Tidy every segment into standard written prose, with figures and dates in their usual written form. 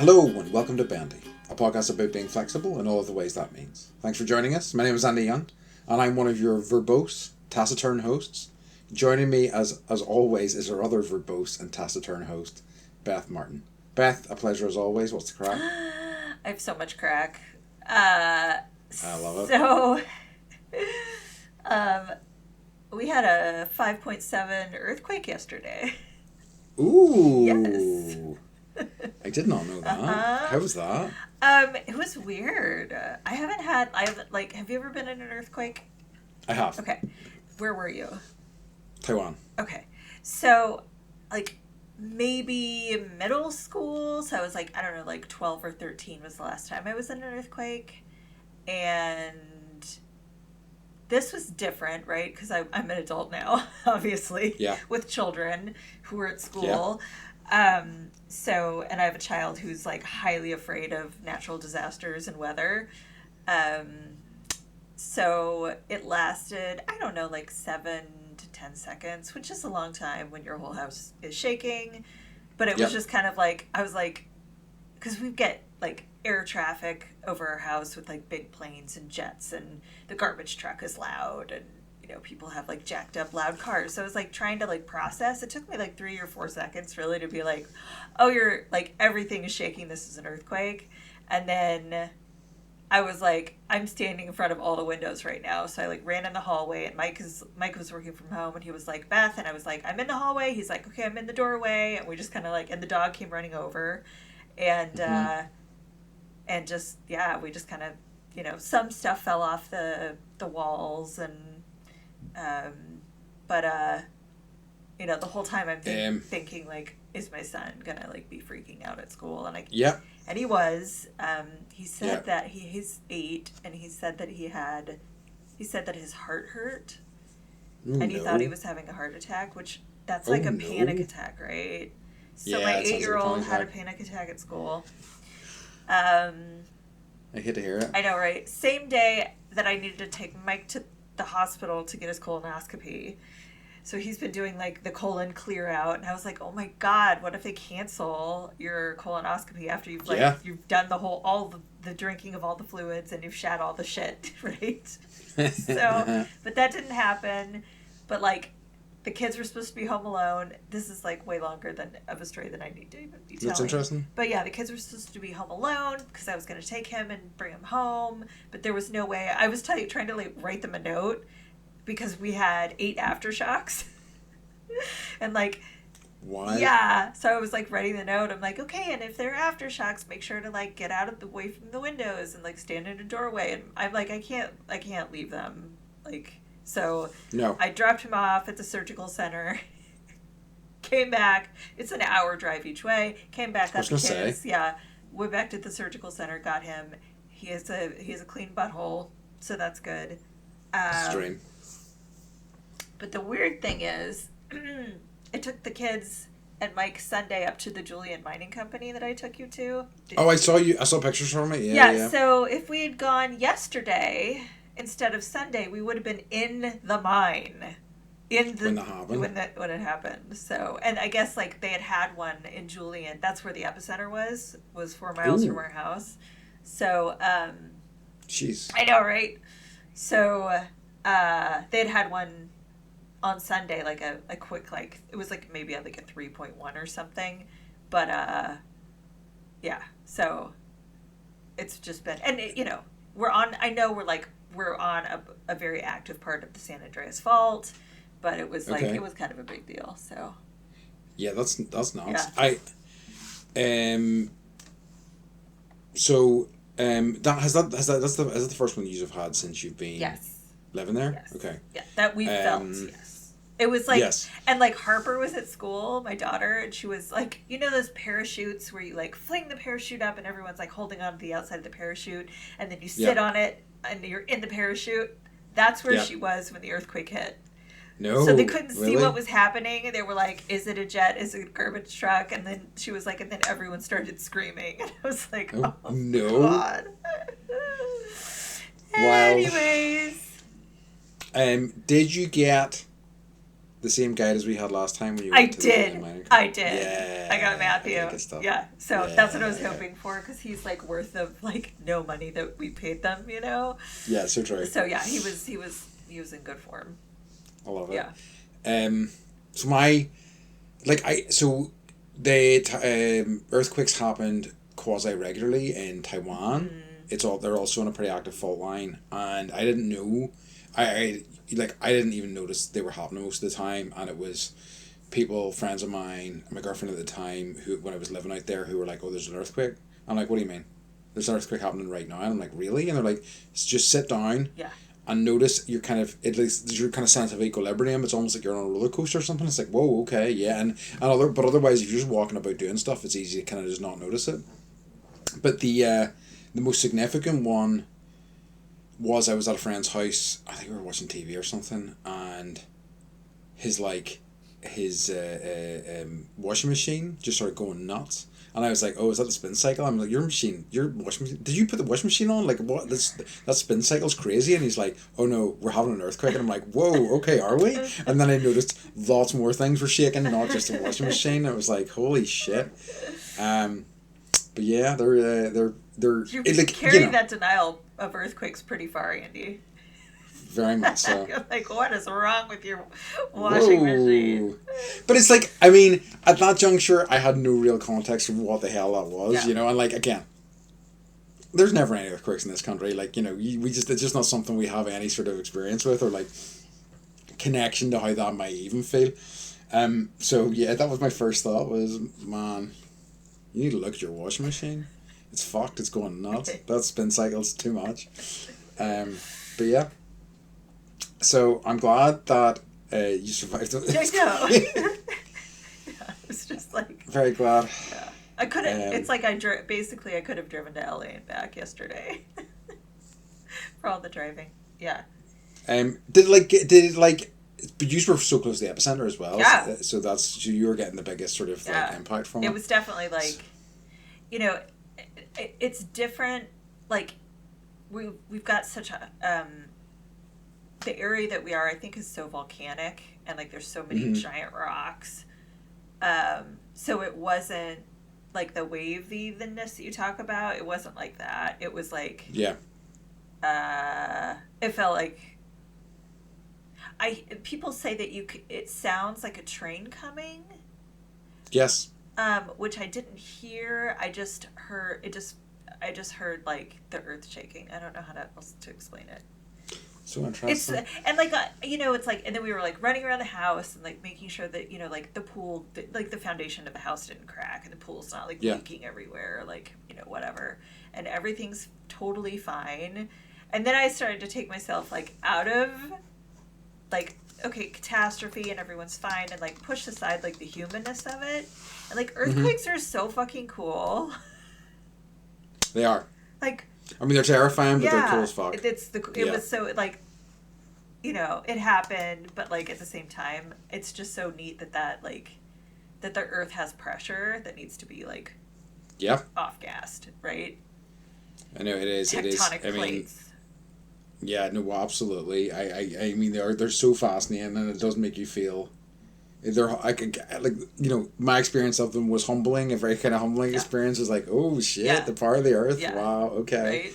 Hello and welcome to Bendy, a podcast about being flexible in all of the ways that means. Thanks for joining us. My name is Andy Young, and I'm one of your verbose, taciturn hosts. Joining me, as always, is our other verbose and taciturn host, Beth Martin. Beth, a pleasure as always. What's the crack? I have so much crack. I love it. So, we had a 5.7 earthquake yesterday. Ooh. Yes. I did not know that. Uh-huh. How was that? It was weird. Have you ever been in an earthquake? I have. Okay. Where were you? Taiwan. Okay. So, maybe middle school. So I was 12 or 13 was the last time I was in an earthquake. And this was different, right? Because I'm an adult now, obviously. Yeah. With children who are at school. Yeah. And I have a child who's highly afraid of natural disasters and weather. So it lasted, 7 to 10 seconds, which is a long time when your whole house is shaking. But it was just kind of because we get air traffic over our house with big planes and jets, and the garbage truck is loud, and people have jacked up loud cars. So I was trying to process. It took me 3 or 4 seconds really to be oh, you're everything is shaking. This is an earthquake. And then I was I'm standing in front of all the windows right now. So I ran in the hallway, and Mike was working from home, and he was Beth, and I was I'm in the hallway. He's okay, I'm in the doorway, and we just kind of and the dog came running over, and and just we just kind of some stuff fell off the walls, and the whole time I'm thinking is my son gonna be freaking out at school? And and he was. He said that he's 8, and he said that his heart hurt, and he thought he was having a heart attack, which that's a panic attack, right? So my 8-year-old had a panic attack at school. I hate to hear it. I know, right? Same day that I needed to take Mike to the hospital to get his colonoscopy. So he's been doing the colon clear out, and I was oh my God, what if they cancel your colonoscopy after you've you've done all the drinking of all the fluids and you've shat all the shit, right? So, but that didn't happen. But the kids were supposed to be home alone. This is way longer of a story than I need to even be telling. That's interesting. But yeah, the kids were supposed to be home alone because I was going to take him and bring him home. But there was no way. I was trying to write them a note because we had 8 aftershocks. And why? Yeah. So I was writing the note. I'm okay, and if there are aftershocks, make sure to get out of the way from the windows and stand in a doorway. And I'm I can't leave them. So no. I dropped him off at the surgical center. Came back. It's an hour drive each way. Came back, got the kids. Yeah. Went back to the surgical center, got him. He has a clean butthole, so that's good. That's a dream. But the weird thing is, I took the kids and Mike Sunday up to the Julian Mining Company that I took you to. I saw pictures from it. Yeah. So if we had gone yesterday instead of Sunday, we would have been in the mine. When it happened. So, and I guess they had one in Julian. That's where the epicenter was 4 miles from our house. So, jeez. I know, right? So, they'd had one on Sunday, a quick, it was maybe a 3.1 or something. But, yeah. So, it's just been, and we're on a very active part of the San Andreas Fault. But it was it was kind of a big deal. So yeah, that's nuts. Yeah. That's the first one you've had since you've been living there. Yes. Okay. Yeah, that we felt. Yes. It was and Harper was at school, my daughter, and she was those parachutes where you fling the parachute up and everyone's holding on to the outside of the parachute, and then you sit on it and you're in the parachute. That's where she was when the earthquake hit. No, so they couldn't see what was happening. They were is it a jet? Is it a garbage truck? And then she was and then everyone started screaming. And I was oh no. God. Well, anyways. Did you get The same guide as we had last time when you I went to did. the mining I did. Yeah. I got Matthew. Okay, good stuff. Yeah. So Yeah. that's what I was hoping for, because he's like worth of like no money that we paid them, you know? Yeah, so true. So yeah, he was in good form. I love it. Yeah. Earthquakes happened quasi regularly in Taiwan. They're also on a pretty active fault line, and I didn't know. I didn't even notice they were happening most of the time, and it was people, friends of mine, my girlfriend at the time, who when I was living out there, who were like, "Oh, there's an earthquake." I'm like, "What do you mean? There's an earthquake happening right now?" And I'm like, "Really?" And they're like, "Just sit down." Yeah. And notice you're kind of, at least your kind of sense of equilibrium. It's almost like you're on a roller coaster or something. It's like, whoa, okay, yeah. But otherwise, if you're just walking about doing stuff, it's easy to kind of just not notice it. But the most significant one was I was at a friend's house. I think we were watching TV or something, and his washing machine just started going nuts. And I was like, "Oh, is that the spin cycle?" I'm like, your washing machine. Did you put the washing machine on? Like, what? That spin cycle's crazy." And he's like, "Oh no, we're having an earthquake." And I'm like, "Whoa, okay, are we?" And then I noticed lots more things were shaking, not just the washing machine. I was like, "Holy shit!" But yeah, they're You're like, carrying that denial of earthquakes pretty far, Andy. Very much so. You're like, what is wrong with your washing machine? But it's like, I mean, at that juncture, I had no real context of what the hell that was, Yeah. you know, and like, again, there's never any earthquakes in this country, like, you know, it's just not something we have any sort of experience with, or like, connection to how that might even feel. So yeah, that was my first thought was, man, you need to look at your washing machine. It's fucked, it's going nuts. That spin cycle's too much. But yeah. So I'm glad that you survived it. I know. Yeah, it's just like very glad. Yeah, I couldn't. It's like I could have driven to LA and back yesterday for all the driving. Yeah. Did it like? But you were so close to the epicenter as well. Yeah. So you were getting the biggest sort of like impact from it. It was definitely like, you know, it's different. Like, we've got such a the area that we are, I think, is so volcanic, and like there's so many giant rocks. So it wasn't like the waviness that you talk about. It wasn't like that. It was like it felt like people say that it sounds like a train coming. Yes. Which I didn't hear. I just heard like the earth shaking. I don't know how else to explain it. So interesting. And like it's like, and then we were like running around the house and like making sure that like the pool, like the foundation of the house didn't crack and the pool's not like leaking everywhere, like whatever, and everything's totally fine. And then I started to take myself like out of like, okay, catastrophe and everyone's fine, and like push aside like the humanness of it. And like earthquakes are so fucking cool. They are. Like, I mean, they're terrifying, but they're cool as fuck. It was so like, it happened, but like at the same time, it's just so neat that the earth has pressure that needs to be like, off gassed, right? I know it is. Tectonic I mean, plates. Yeah, no, absolutely. I mean, they're so fascinating, and it does make you feel. My experience of them was humbling, a very kind of humbling experience. It was like, oh shit, the power of the earth. Yeah. Wow, okay. Right.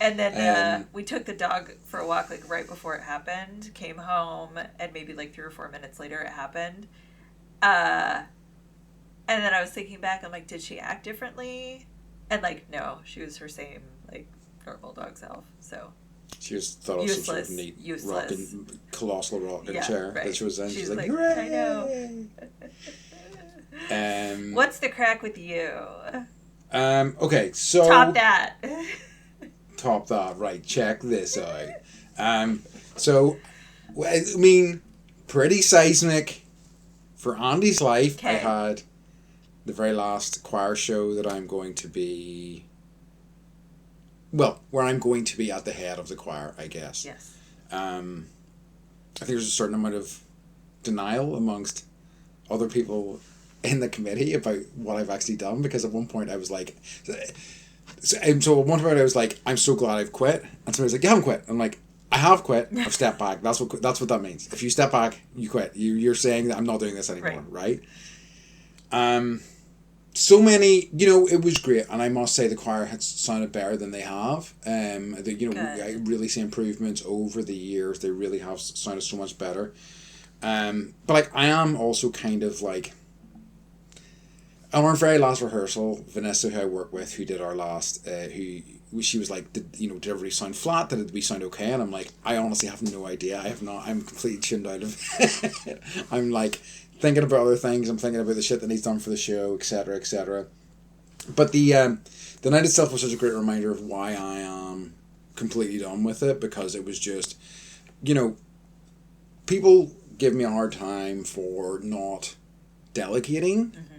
And then we took the dog for a walk like right before it happened, came home, and maybe like 3 or 4 minutes later it happened. And then I was thinking back, I'm like, did she act differently? And like, no, she was her same like normal dog self. So she was thought it was some sort of neat colossal rocking chair that she was in. She's like, hooray! I know. What's the crack with you? Okay, so top that. Top that, right? Check this out. So, I mean, pretty seismic for Andy's life. Okay. I had the very last choir show that I'm going to be. Well, where I'm going to be at the head of the choir, I guess. Yes. I think there's a certain amount of denial amongst other people in the committee about what I've actually done, because at one point I was like, so at one point I was like, I'm so glad I've quit, and somebody was like, you haven't quit. I'm like, I have quit. I've stepped back. That's what that means. If you step back, you quit. You're saying that I'm not doing this anymore, right? So many, it was great, and I must say the choir has sounded better than they have. I really see improvements over the years. They really have sounded so much better. But like I am also kind of like, on our very last rehearsal, Vanessa, who I work with, who did our last, she was like, did everybody sound flat? Did we sound okay? And I'm like, I honestly have no idea. I have not. I'm completely tuned out of it. I'm like thinking about other things. I'm thinking about the shit that needs done for the show, etc., etc. But the night itself was such a great reminder of why I am completely done with it, because it was just, people give me a hard time for not delegating. Mm-hmm.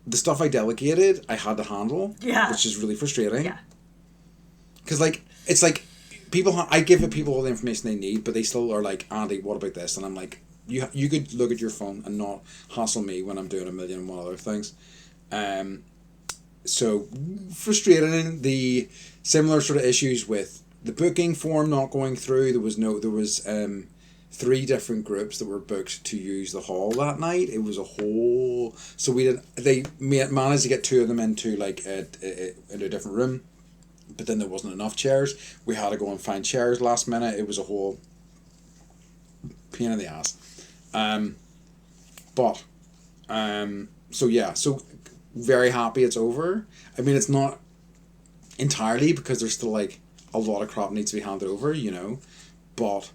The stuff I delegated, I had to handle, which is really frustrating. Yeah. Because, it's like, I give people all the information they need, but they still are like, Andy, what about this? And I'm like, you could look at your phone and not hassle me when I'm doing 1,000,001 other things. So, frustrating. The similar sort of issues with the booking form not going through. There was 3 different groups that were booked to use the hall that night. It was a whole... So they managed to get 2 of them into in a different room, but then there wasn't enough chairs. We had to go and find chairs last minute. It was a whole pain in the ass. So very happy it's over. I mean, it's not entirely, because there's still a lot of crap needs to be handed over, but...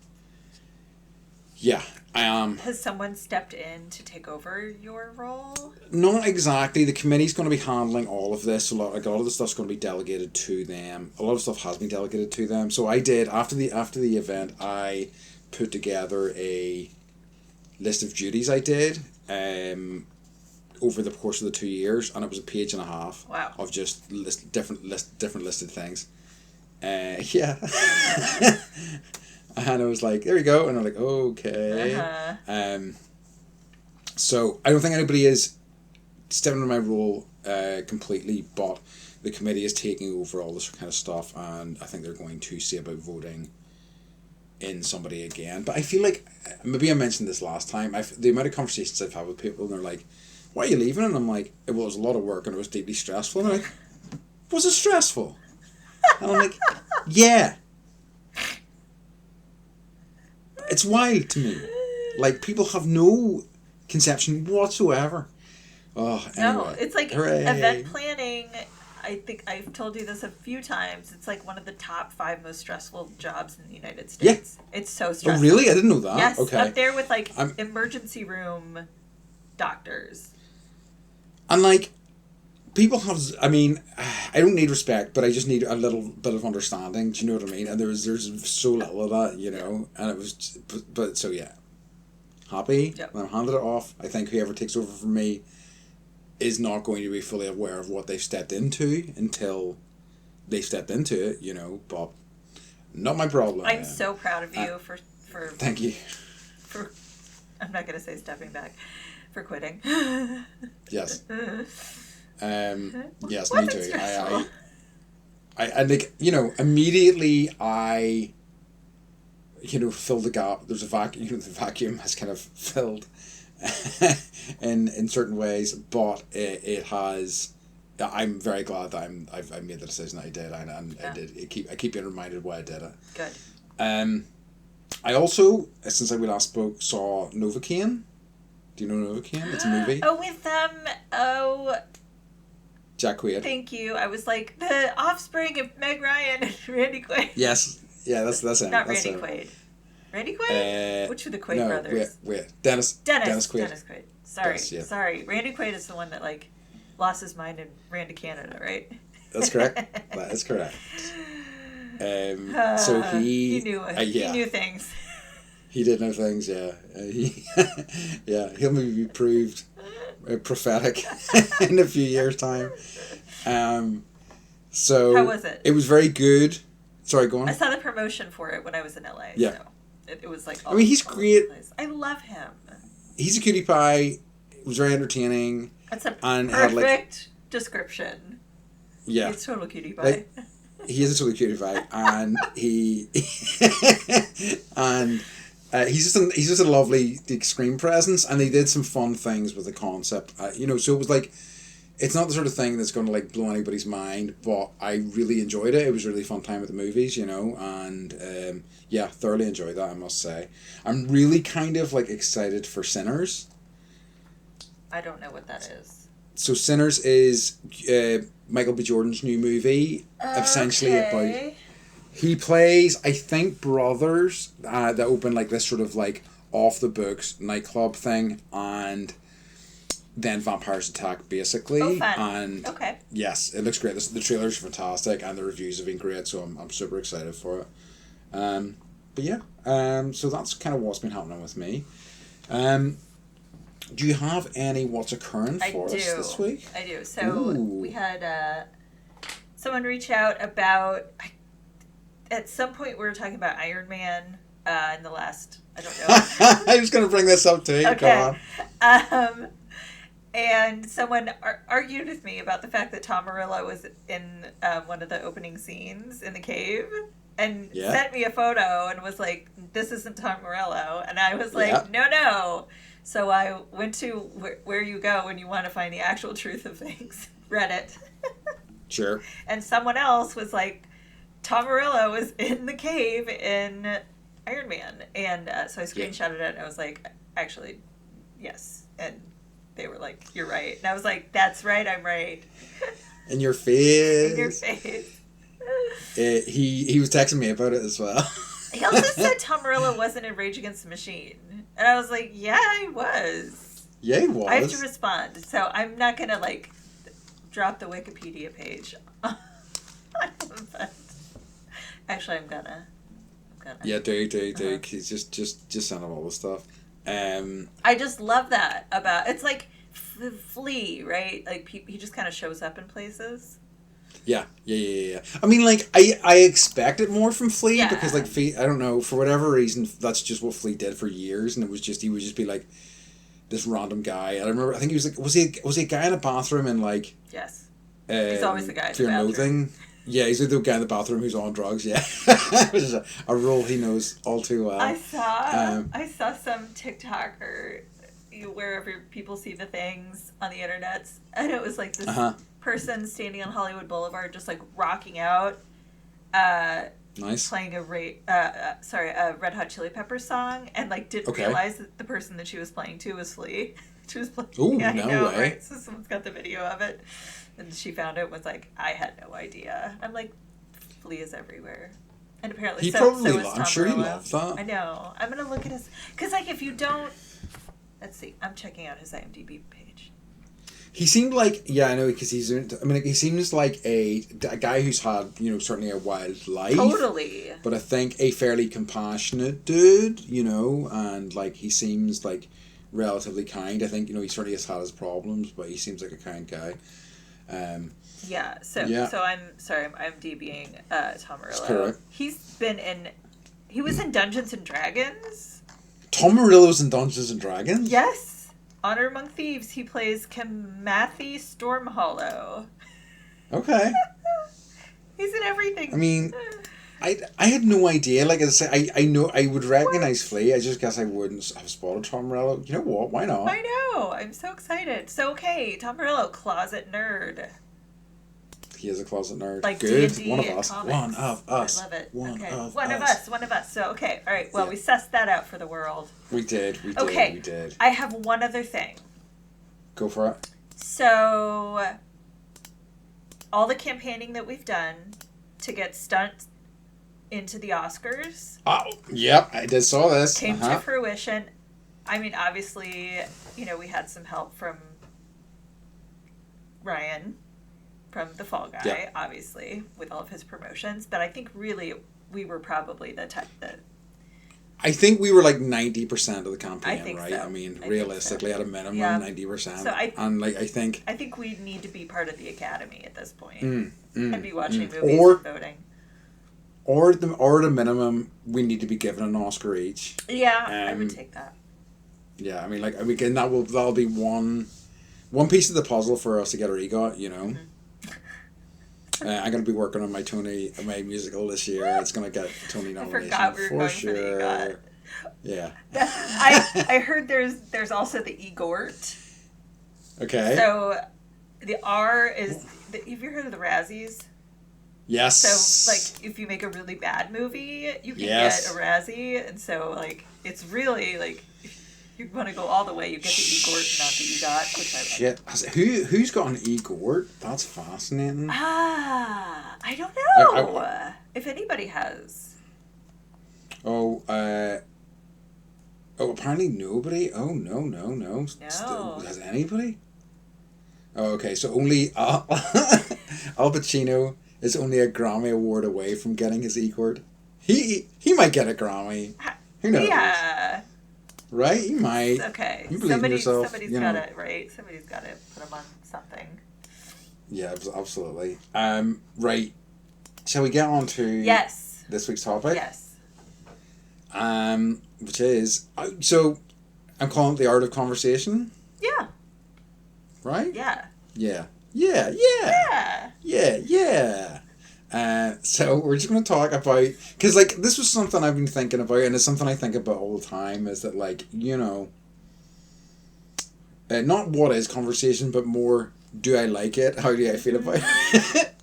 Yeah, I am. Has someone stepped in to take over your role? Not exactly. The committee's going to be handling all of this. A lot of the stuff's going to be delegated to them. A lot of stuff has been delegated to them. So I did, after the event, I put together a list of duties I did over the course of the 2 years, and it was a page and a half. Wow. Of just different listed things. Yeah. And I was like, there you go. And I'm like, okay. Uh-huh. So I don't think anybody is stepping into my role completely, but the committee is taking over all this kind of stuff, and I think they're going to see about voting in somebody again. But I feel like, maybe I mentioned this last time, the amount of conversations I've had with people, and they're like, why are you leaving? And I'm like, it was a lot of work and it was deeply stressful. And they're like, was it stressful? And I'm like, yeah. It's wild to me. People have no conception whatsoever. Oh, anyway. No, it's like Hooray. Event planning. I think I've told you this a few times. It's one of the top 5 most stressful jobs in the United States. Yeah. It's so stressful. Oh, really? I didn't know that. Yes, okay. Up there with emergency room doctors. And people have, I mean, I don't need respect, but I just need a little bit of understanding. Do you know what I mean? And there's so little of that, and it was, but so yeah. Happy. Yep. When I'm handed it off, I think whoever takes over from me is not going to be fully aware of what they've stepped into until they've stepped into it, but not my problem. I'm so proud of you for thank you. For, I'm not going to say stepping back, for quitting. Yes. Yes, me too. I immediately I filled the gap. There's a vacuum. The vacuum has kind of filled in certain ways, but it has. I'm very glad that I've made the decision I did, and yeah. I keep being reminded why I did it. Good. I also, since we last spoke, saw Novocaine. Do you know Novocaine? It's a movie. Oh, with Jack Quaid. Thank you. I was like, the offspring of Meg Ryan and Randy Quaid. Yes. Yeah, that's him. Not Randy Quaid. Randy Quaid? Which are the Quaid brothers? Wait. Dennis Quaid. Dennis Quaid. Sorry. Randy Quaid is the one that lost his mind and ran to Canada, right? That's correct. That is correct. So he knew things. He did know things, yeah. He'll maybe be proved prophetic in a few years' time. So how was it? It was very good. Sorry, go on. I saw the promotion for it when I was in LA. Yeah. So it was he's great. I love him. He's a cutie pie. It was very entertaining. That's a perfect description. Yeah. He's total cutie pie. he is a totally cutie pie, and he and he's just a lovely screen presence, and they did some fun things with the concept. So it was like, it's not the sort of thing that's going to like blow anybody's mind, but I really enjoyed it. It was a really fun time at the movies, and thoroughly enjoyed that, I must say. I'm really kind of like excited for Sinners. I don't know what that is. So Sinners is Michael B. Jordan's new movie, essentially about. He plays, I think, brothers that open like this sort of like off the books nightclub thing, and then vampires attack basically. Oh, fun. And okay. Yes, it looks great. The trailer's fantastic, and the reviews have been great, so I'm super excited for it. So that's kind of what's been happening with me. Do you have any what's occurring for us this week? I do. So we had someone reach out about. At some point, we were talking about Iron Man in the last. I don't know. I was going to bring this up too. Okay. And someone argued with me about the fact that Tom Morello was in one of the opening scenes in the cave, and sent me a photo and was like, "This isn't Tom Morello," and I was like, "No." So I went to where you go when you want to find the actual truth of things, Reddit. Sure. And someone else was like, Tom Morello was in the cave in Iron Man. And so I screenshotted it, and I was like, actually, yes. And they were like, you're right. And I was like, that's right, I'm right. In your face. In your face. He was texting me about it as well. He also said Tom Morello wasn't in Rage Against the Machine. And I was like, yeah, he was. Yeah, he was. I have to respond. So I'm not going to, like, drop the Wikipedia page. But actually, I'm gonna. Yeah, do. He's just send him all the stuff. I just love that about... It's like Flea, right? Like, he just kind of shows up in places. Yeah. I mean, like, I expected more from Flea because, like, Flea, I don't know, for whatever reason, that's just what Flea did for years, and he would just be like this random guy. And I remember, I think he was like, was he a guy in a bathroom in like? Yes. He's always the guy in the bathroom. Loathing. Yeah, he's the guy in the bathroom who's on drugs. Yeah, which is a role he knows all too well. I saw some TikToker wherever people see the things on the internet, and it was like this person standing on Hollywood Boulevard just like rocking out, nice, playing a Red Hot Chili Peppers song, and like didn't realize that the person that she was playing to was Flea. She was playing. Ooh, yeah, no way. Right? So someone's got the video of it, and she found it and was like, I had no idea. I'm like, Flea is everywhere. And apparently he so probably is Tom I'm sure Morello. he loved that. I know. I'm going to look at his... Because, like, if you don't... Let's see. I'm checking out his IMDb page. He seemed like... Yeah, I know, because he seems like a guy who's had, certainly a wild life. Totally. But I think a fairly compassionate dude, and, like, he seems, like, relatively kind. I think, he certainly has had his problems, but he seems like a kind guy. So I'm DBing Tom Morello. Correct. He was in Dungeons and Dragons. Tom Morello's in Dungeons and Dragons? Yes. Honor Among Thieves. He plays Kimathi Stormhollow. Okay. He's in everything. I mean, I had no idea. Like I say, I know I would recognize Flea. I just guess I wouldn't have spotted Tom Morello. You know what? Why not? I know. I'm so excited. So Tom Morello, closet nerd. He is a closet nerd. Like good. D&D One of us. comics. One of us. I love it. One of us. So okay. All right. Well, we sussed that out for the world. We did. Okay. We did. I have one other thing. Go for it. So, all the campaigning that we've done to get stunts into the Oscars. Oh, yep. I did saw this. Came to fruition. I mean, obviously, we had some help from Ryan from The Fall Guy, obviously, with all of his promotions. But I think really we were probably the type that... I think we were like 90% of the campaign, I think right? So. I mean, realistically, at a minimum, 90%. So I think we need to be part of the Academy at this point and be watching movies and voting. Or at the minimum, we need to be given an Oscar each. Yeah, I would take that. Yeah, I mean, again, that'll be one piece of the puzzle for us to get our EGOT, Mm-hmm. I'm going to be working on my musical this year. It's going to get Tony nomination I forgot we were for going sure. for the EGOT. Yeah. I heard there's also the EGORT. Okay. So the R is. Have you heard of the Razzies? Yes. So, like, if you make a really bad movie, you can get a Razzie. And so, like, it's really, like, if you want to go all the way, you get the EGORT, not the EGOT, which I love. Shit. Who's got an EGORT? That's fascinating. I don't know. If anybody has. Apparently nobody? Oh, no. No. Has anybody? Oh, okay, so only Al Pacino is only a Grammy Award away from getting his EGOT. He might get a Grammy. Who knows? Yeah. Right? He might. Okay. You believe in yourself. Somebody's got it, right? Somebody's got to put him on something. Yeah, absolutely. Right. Shall we get on to this week's topic? Yes. Which is, so I'm calling it the art of conversation. Yeah. Right? Yeah. Yeah. So we're just going to talk about, because like this was something I've been thinking about, and it's something I think about all the time, is that like, not what is conversation, but more, do I like it? How do I feel about it?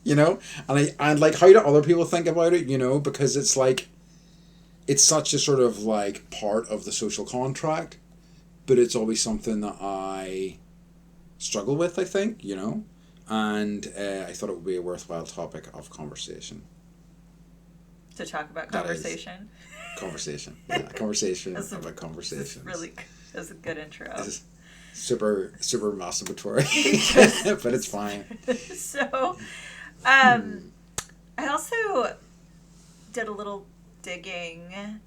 And like, how do other people think about it? Because it's like, it's such a sort of like part of the social contract, but it's always something that I struggle with, I think, and I thought it would be a worthwhile topic of conversation. To talk about conversation? Conversation. Yeah, conversation about conversations. That's a good intro. It's super masturbatory, but it's fine. So, I also did a little digging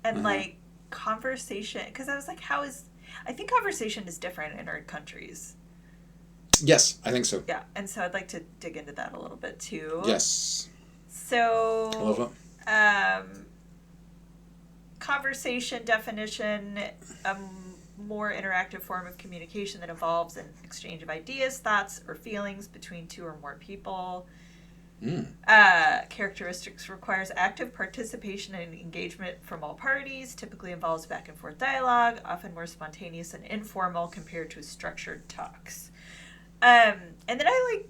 and like conversation, because I was like, I think conversation is different in our countries. Yes, I think so. Yeah, and so I'd like to dig into that a little bit too. Yes. So, I love it. Conversation definition, more interactive form of communication that involves an exchange of ideas, thoughts, or feelings between two or more people. Characteristics requires active participation and engagement from all parties, typically involves back and forth dialogue, often more spontaneous and informal compared to structured talks. And then I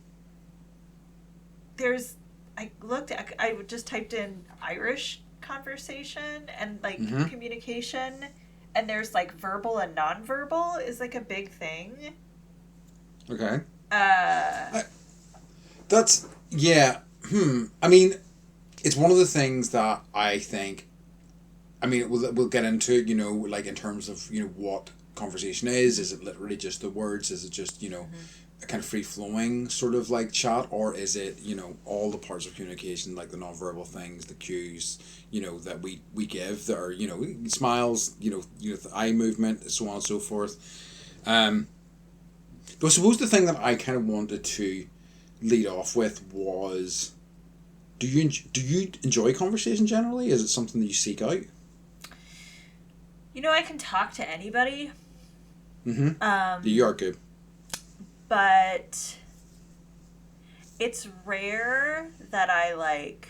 just typed in Irish conversation and like communication, and there's like verbal and nonverbal is like a big thing. Okay. That's, yeah. I mean, it's one of the things that I think, we'll get into, like in terms of, what conversation is. Is it literally just the words? Is it just, a kind of free-flowing sort of like chat? Or is it, all the parts of communication, like the nonverbal things, the cues, that we give, that are, smiles, the eye movement, so on and so forth. I suppose the thing that I kind of wanted to lead off with was, do you enjoy conversation generally? Is it something that you seek out? I can talk to anybody. You are good. But it's rare that I like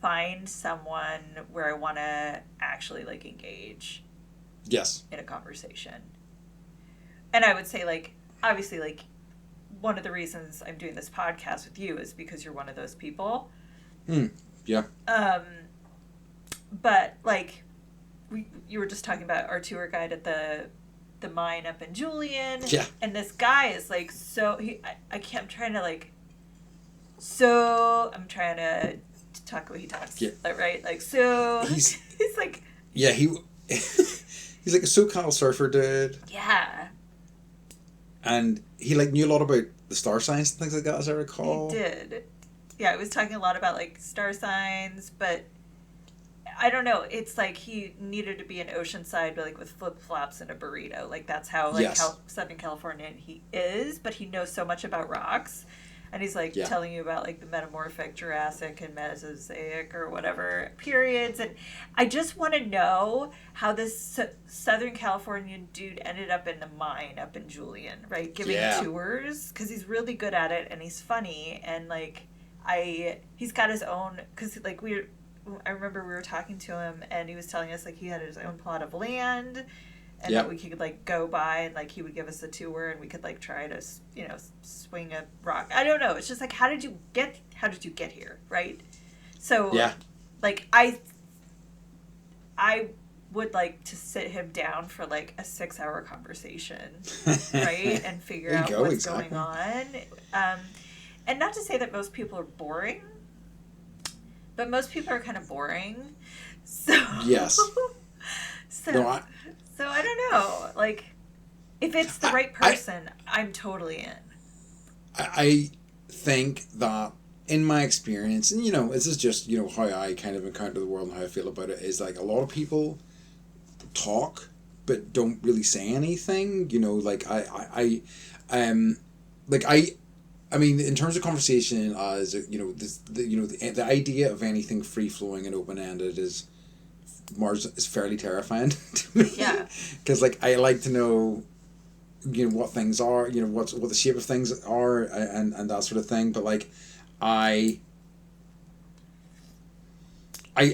find someone where I want to actually like engage. Yes. In a conversation. And I would say like, obviously like, one of the reasons I'm doing this podcast with you is because you're one of those people. Yeah. But like, you were just talking about our tour guide at the mine up in Julian. Yeah. And this guy is like, I'm trying to talk the way he talks. Yeah. Right? Like, so he's like, yeah, he's like a SoCal surfer dude. Yeah. And he like knew a lot about the star signs and things like that, as I recall. He did. Yeah, he was talking a lot about like star signs, but I don't know. It's like he needed to be in Oceanside, but like with flip flops and a burrito. Like that's how how Southern California he is. But he knows so much about rocks. and he's like Yeah. telling you about like the metamorphic, Jurassic, and Mesozoic or whatever periods, and I just want to know how this Southern Californian dude ended up in the mine up in Julian, right? Giving tours, because he's really good at it and he's funny, and like he's got his own, because like I remember we were talking to him and he was telling us like he had his own plot of land and that we could like go by and like he would give us a tour and we could like try to, you know, swing a rock. I don't know. It's just like, how did you get here? Right. So like I would like to sit him down for like a 6-hour conversation, right? And figure out what's going on. And not to say that most people are boring, but most people are kind of boring. So yes. So I don't know. Like, if it's the right person, I'm totally in. I think that in my experience, and you know, this is just, you know, how I kind of encounter the world and how I feel about it, is like a lot of people talk but don't really say anything. You know, like I mean, in terms of conversation, as you know, the idea of anything free flowing and open ended is fairly terrifying to me. Yeah. Because like I like to know, you know, what things are, you know, what the shape of things are, and that sort of thing. But like, I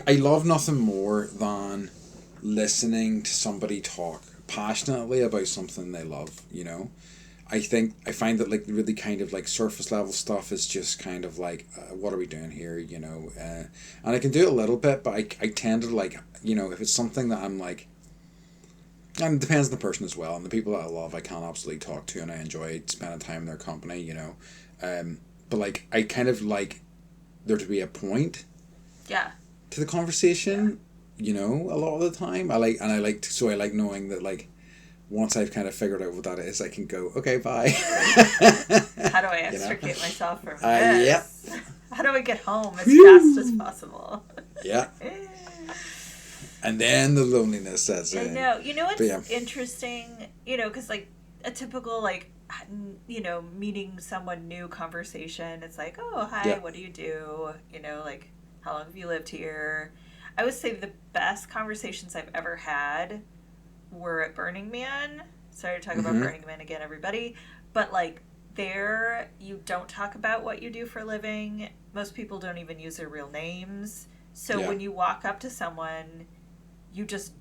love nothing more than listening to somebody talk passionately about something they love. You know. I find that like really kind of like surface level stuff is just kind of like, what are we doing here, you know, and I can do it a little bit, but I tend to like, you know, if it's something that I'm like, and it depends on the person as well, and the people that I love I can absolutely talk to and I enjoy spending time in their company, you know, but like I kind of like there to be a point to the conversation, you know, a lot of the time I like knowing that like once I've kind of figured out what that is, I can go, okay, bye. How do I extricate myself from this? Yep. How do I get home as fast as possible? Yeah. And then the loneliness sets in. I know. You know what's interesting? You know, because like a typical like, you know, meeting someone new conversation, it's like, oh, hi, what do you do? You know, like, how long have you lived here? I would say the best conversations I've ever had were at Burning Man. Sorry to talk about Burning Man again, everybody. But like there, you don't talk about what you do for a living. Most people don't even use their real names. So when you walk up to someone, you just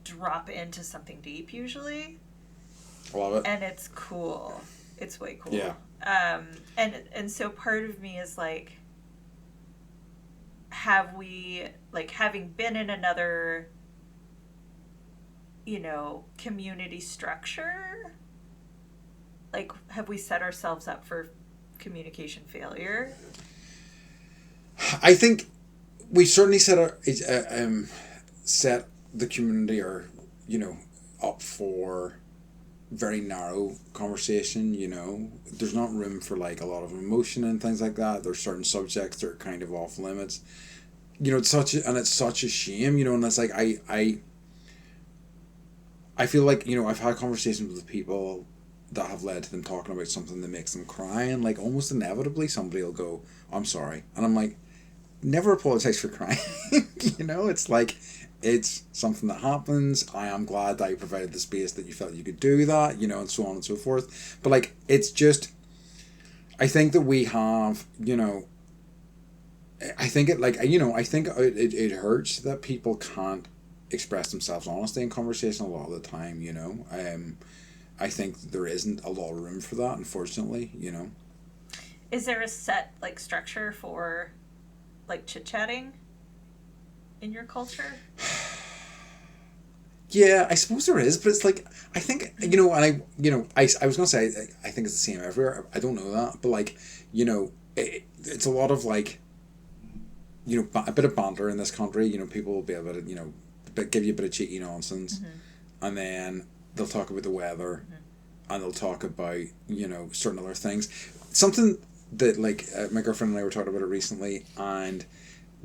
drop into something deep usually. Love it. And it's cool. It's way cool. Yeah. And so part of me is like, have we, like, having been in another, you know, community structure, like, have we set ourselves up for communication failure? I think we certainly set the community, or you know, up for very narrow conversation. You know, there's not room for like a lot of emotion and things like that. There's certain subjects that are kind of off limits. You know, it's such a shame. You know, and it's like I feel like, you know, I've had conversations with people that have led to them talking about something that makes them cry, and like almost inevitably somebody will go, I'm sorry. And I'm like, never apologize for crying. You know, it's like, it's something that happens. I am glad that you provided the space that you felt you could do that, you know, and so on and so forth. But like, it's just, I think that we have, you know, I think it like, you know, I think it hurts that people can't express themselves honestly in conversation a lot of the time, you know. I think there isn't a lot of room for that, unfortunately, you know. Is there a set like structure for like chit-chatting in your culture? Yeah, I suppose there is, but it's like, I think, you know, and I was going to say, I think it's the same everywhere. I don't know that, but like, you know, it's a lot of like, you know, a bit of banter in this country. You know, people will be able to, you know, give you a bit of cheeky nonsense, and then they'll talk about the weather, and they'll talk about, you know, certain other things. Something that like my girlfriend and I were talking about it recently, and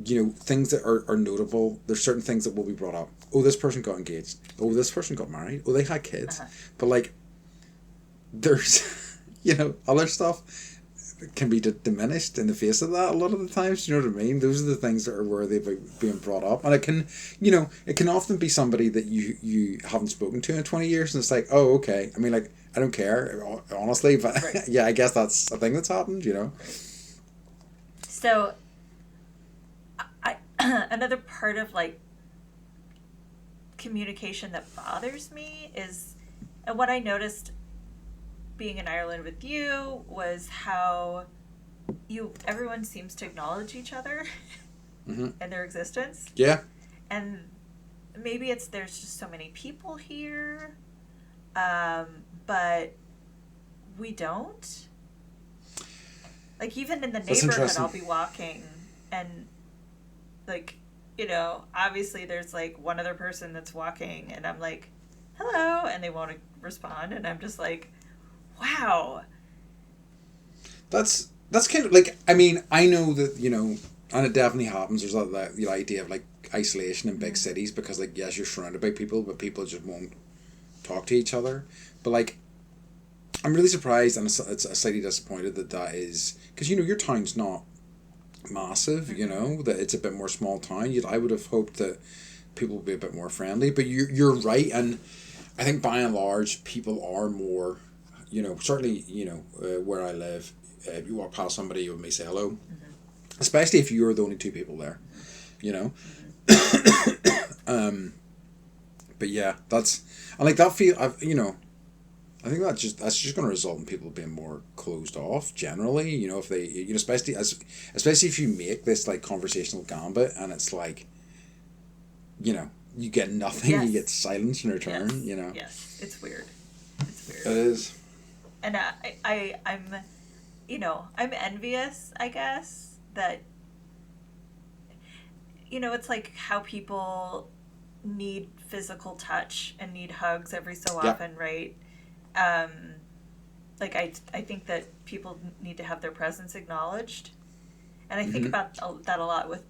you know, things that are notable. There's certain things that will be brought up. Oh, this person got engaged. Oh, this person got married. Oh, they had kids. But like, there's, you know, other stuff can be diminished in the face of that a lot of the times. Do you know what I mean? Those are the things that are worthy of being brought up, and it can, it can often be somebody that you haven't spoken to in 20 years, and it's like, oh, okay. I mean, like, I don't care, honestly, but right. Yeah, I guess that's a thing that's happened. So, another part of like communication that bothers me is, and what I noticed being in Ireland with you was how everyone seems to acknowledge each other and their existence. Yeah. And maybe there's just so many people here, but we don't. Like, even in the neighborhood, I'll be walking and, like, obviously there's, like, one other person that's walking, and I'm like, hello, and they won't respond, and I'm just like, wow. That's kind of, like, I mean, I know that, and it definitely happens, there's that the idea of, like, isolation in big cities, because, like, yes, you're surrounded by people, but people just won't talk to each other. But, like, I'm really surprised, and it's slightly disappointed that is, because, your town's not massive, that it's a bit more small town. I would have hoped that people would be a bit more friendly, but you're right, and I think by and large people are more, certainly, where I live, if you walk past somebody, you may say hello, especially if you're the only two people there, but yeah, I like that feel. I think that's just going to result in people being more closed off generally. If they, especially if you make this like conversational gambit, and it's like, you get nothing, yes. You get silence in return. Yes. Yes, it's weird. It is. And I'm envious, I guess, that it's like how people need physical touch and need hugs every so often, right? Like I think that people need to have their presence acknowledged, and I think about that a lot with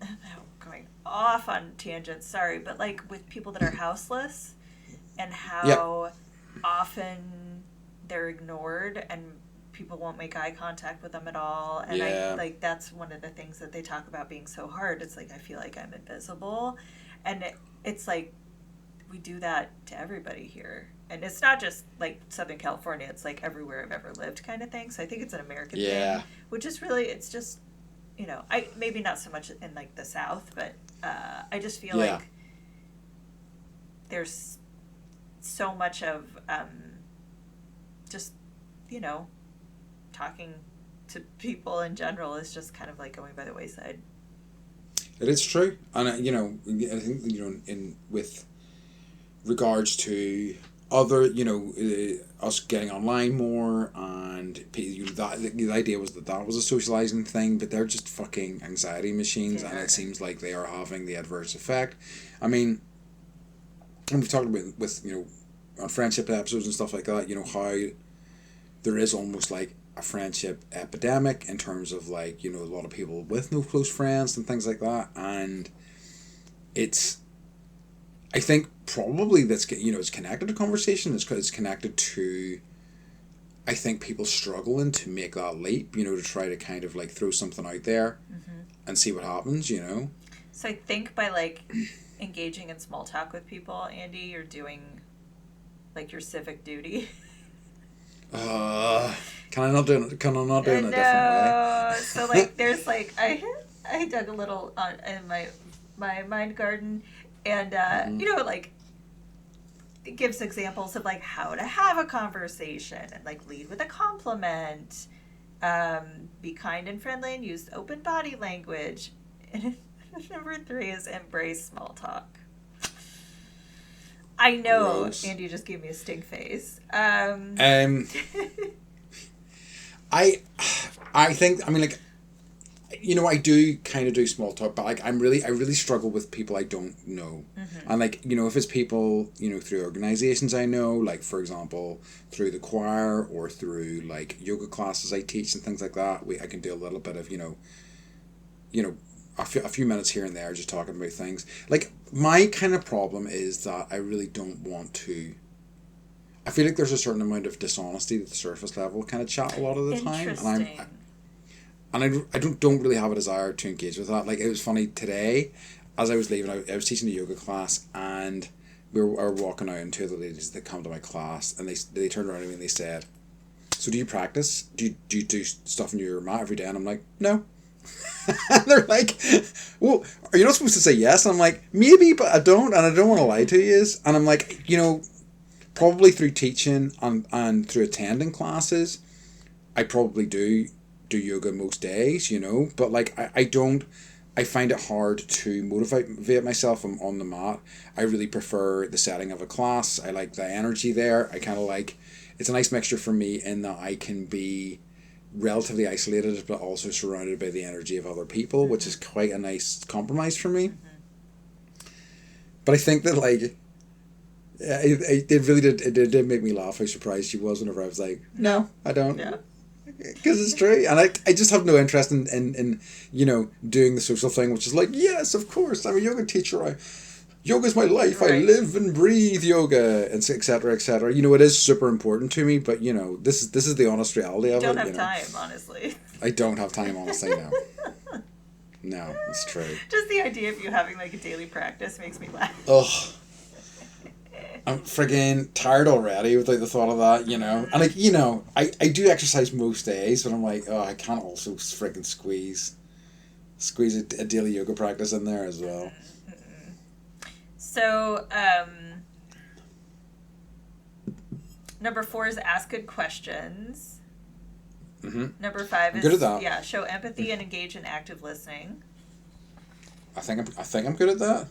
going off on tangents. Sorry, but like with people that are houseless, and how often they're ignored and people won't make eye contact with them at all. And I like that's one of the things that they talk about being so hard. It's like I feel like I'm invisible, and it's like we do that to everybody here. And it's not just, like, Southern California. It's, like, everywhere I've ever lived kind of thing. So I think it's an American thing. Which is really, it's just, maybe not so much in, like, the South. But I just feel like there's so much of just, talking to people in general is just kind of, like, going by the wayside. It is true. And, I think, in with regards to other, us getting online more, and the idea was that was a socializing thing, but they're just fucking anxiety machines, and it seems like they are having the adverse effect. I mean, and we've talked about with on friendship episodes and stuff like that, how there is almost like a friendship epidemic in terms of like a lot of people with no close friends and things like that, and I think probably that's it's connected to conversation. It's connected to, I think, people struggling to make that leap. To try to kind of like throw something out there and see what happens. So I think by like engaging in small talk with people, Andy, you're doing like your civic duty. Can I not do it? Can I not do it in a different way? So like there's like I dug a little in my mind garden. And, like, it gives examples of, like, how to have a conversation and, like, lead with a compliment, be kind and friendly and use open body language. And number 3 is embrace small talk. I know, gross. Andy just gave me a stink face. I think, I mean, like, I do kind of do small talk, but like I really struggle with people I don't know, and like if it's people through organizations I know, like for example through the choir or through like yoga classes I teach and things like that, I can do a little bit of a few minutes here and there just talking about things. Like my kind of problem is that I really don't want to. I feel like there's a certain amount of dishonesty at the surface level kind of chat a lot of the time, and and I don't really have a desire to engage with that. Like, it was funny today, as I was leaving, I was teaching a yoga class, and we were walking out, and two of the ladies that come to my class, and they turned around to me and they said, "So do you practice? Do you do stuff on your mat every day?" And I'm like, "No." And they're like, "Well, are you not supposed to say yes?" And I'm like, "Maybe, but I don't, and I don't want to lie to you." And I'm like, probably through teaching and through attending classes, I probably do yoga most days, but like I find it hard to motivate myself on the mat. I really prefer the setting of a class. I like the energy there. I kind of like, it's a nice mixture for me in that I can be relatively isolated but also surrounded by the energy of other people, which is quite a nice compromise for me. But I think that, like, it really did make me laugh how surprised she was whenever I was like, "No, I don't." Yeah. Because it's true, and I just have no interest in doing the social thing, which is like, yes, of course, I'm a yoga teacher. Yoga's my life. Right. I live and breathe yoga, and etc. etc. It is super important to me, but this is the honest reality of it. You don't have time, honestly. I don't have time, honestly. No, no, it's true. Just the idea of you having like a daily practice makes me laugh. Ugh. I'm friggin' tired already without the thought of that, And like, I do exercise most days, but I'm like, oh, I can't also friggin' squeeze a daily yoga practice in there as well. So, number 4 is ask good questions. Mm-hmm. Number 5 is good at that. Yeah, show empathy and engage in active listening. I think I'm good at that.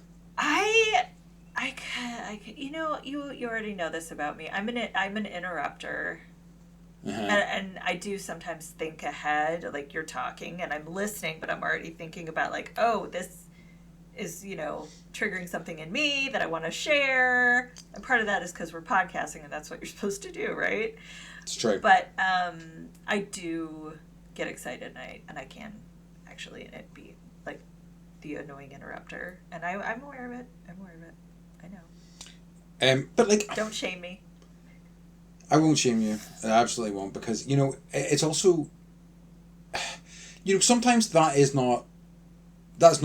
You already know this about me. I'm an interrupter. Uh-huh. And I do sometimes think ahead, like you're talking and I'm listening, but I'm already thinking about like, oh, this is, triggering something in me that I want to share. And part of that is because we're podcasting and that's what you're supposed to do, right? It's true. But I do get excited and I can actually be like the annoying interrupter. And I'm aware of it. I know. But like, don't shame me. I won't shame you. I absolutely won't, because it's also, sometimes that's not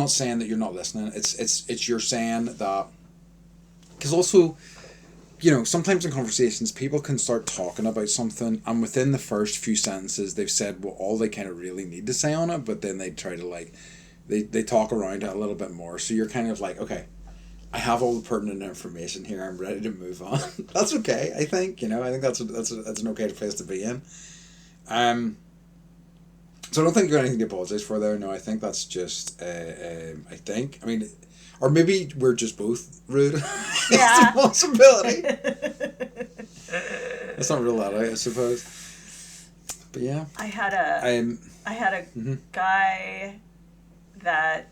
saying that you're not listening. It's you're saying that, because also, sometimes in conversations people can start talking about something, and within the first few sentences they've said what all they kind of really need to say on it, but then they try to like they talk around it a little bit more. So you're kind of like, okay, I have all the pertinent information here. I'm ready to move on. That's okay. I think I think that's an okay place to be in. So I don't think you've got anything to apologize for there. No, I think that's just or maybe we're just both rude. Yeah. It's a possibility. That's not real loud, I suppose. But yeah. I had a guy that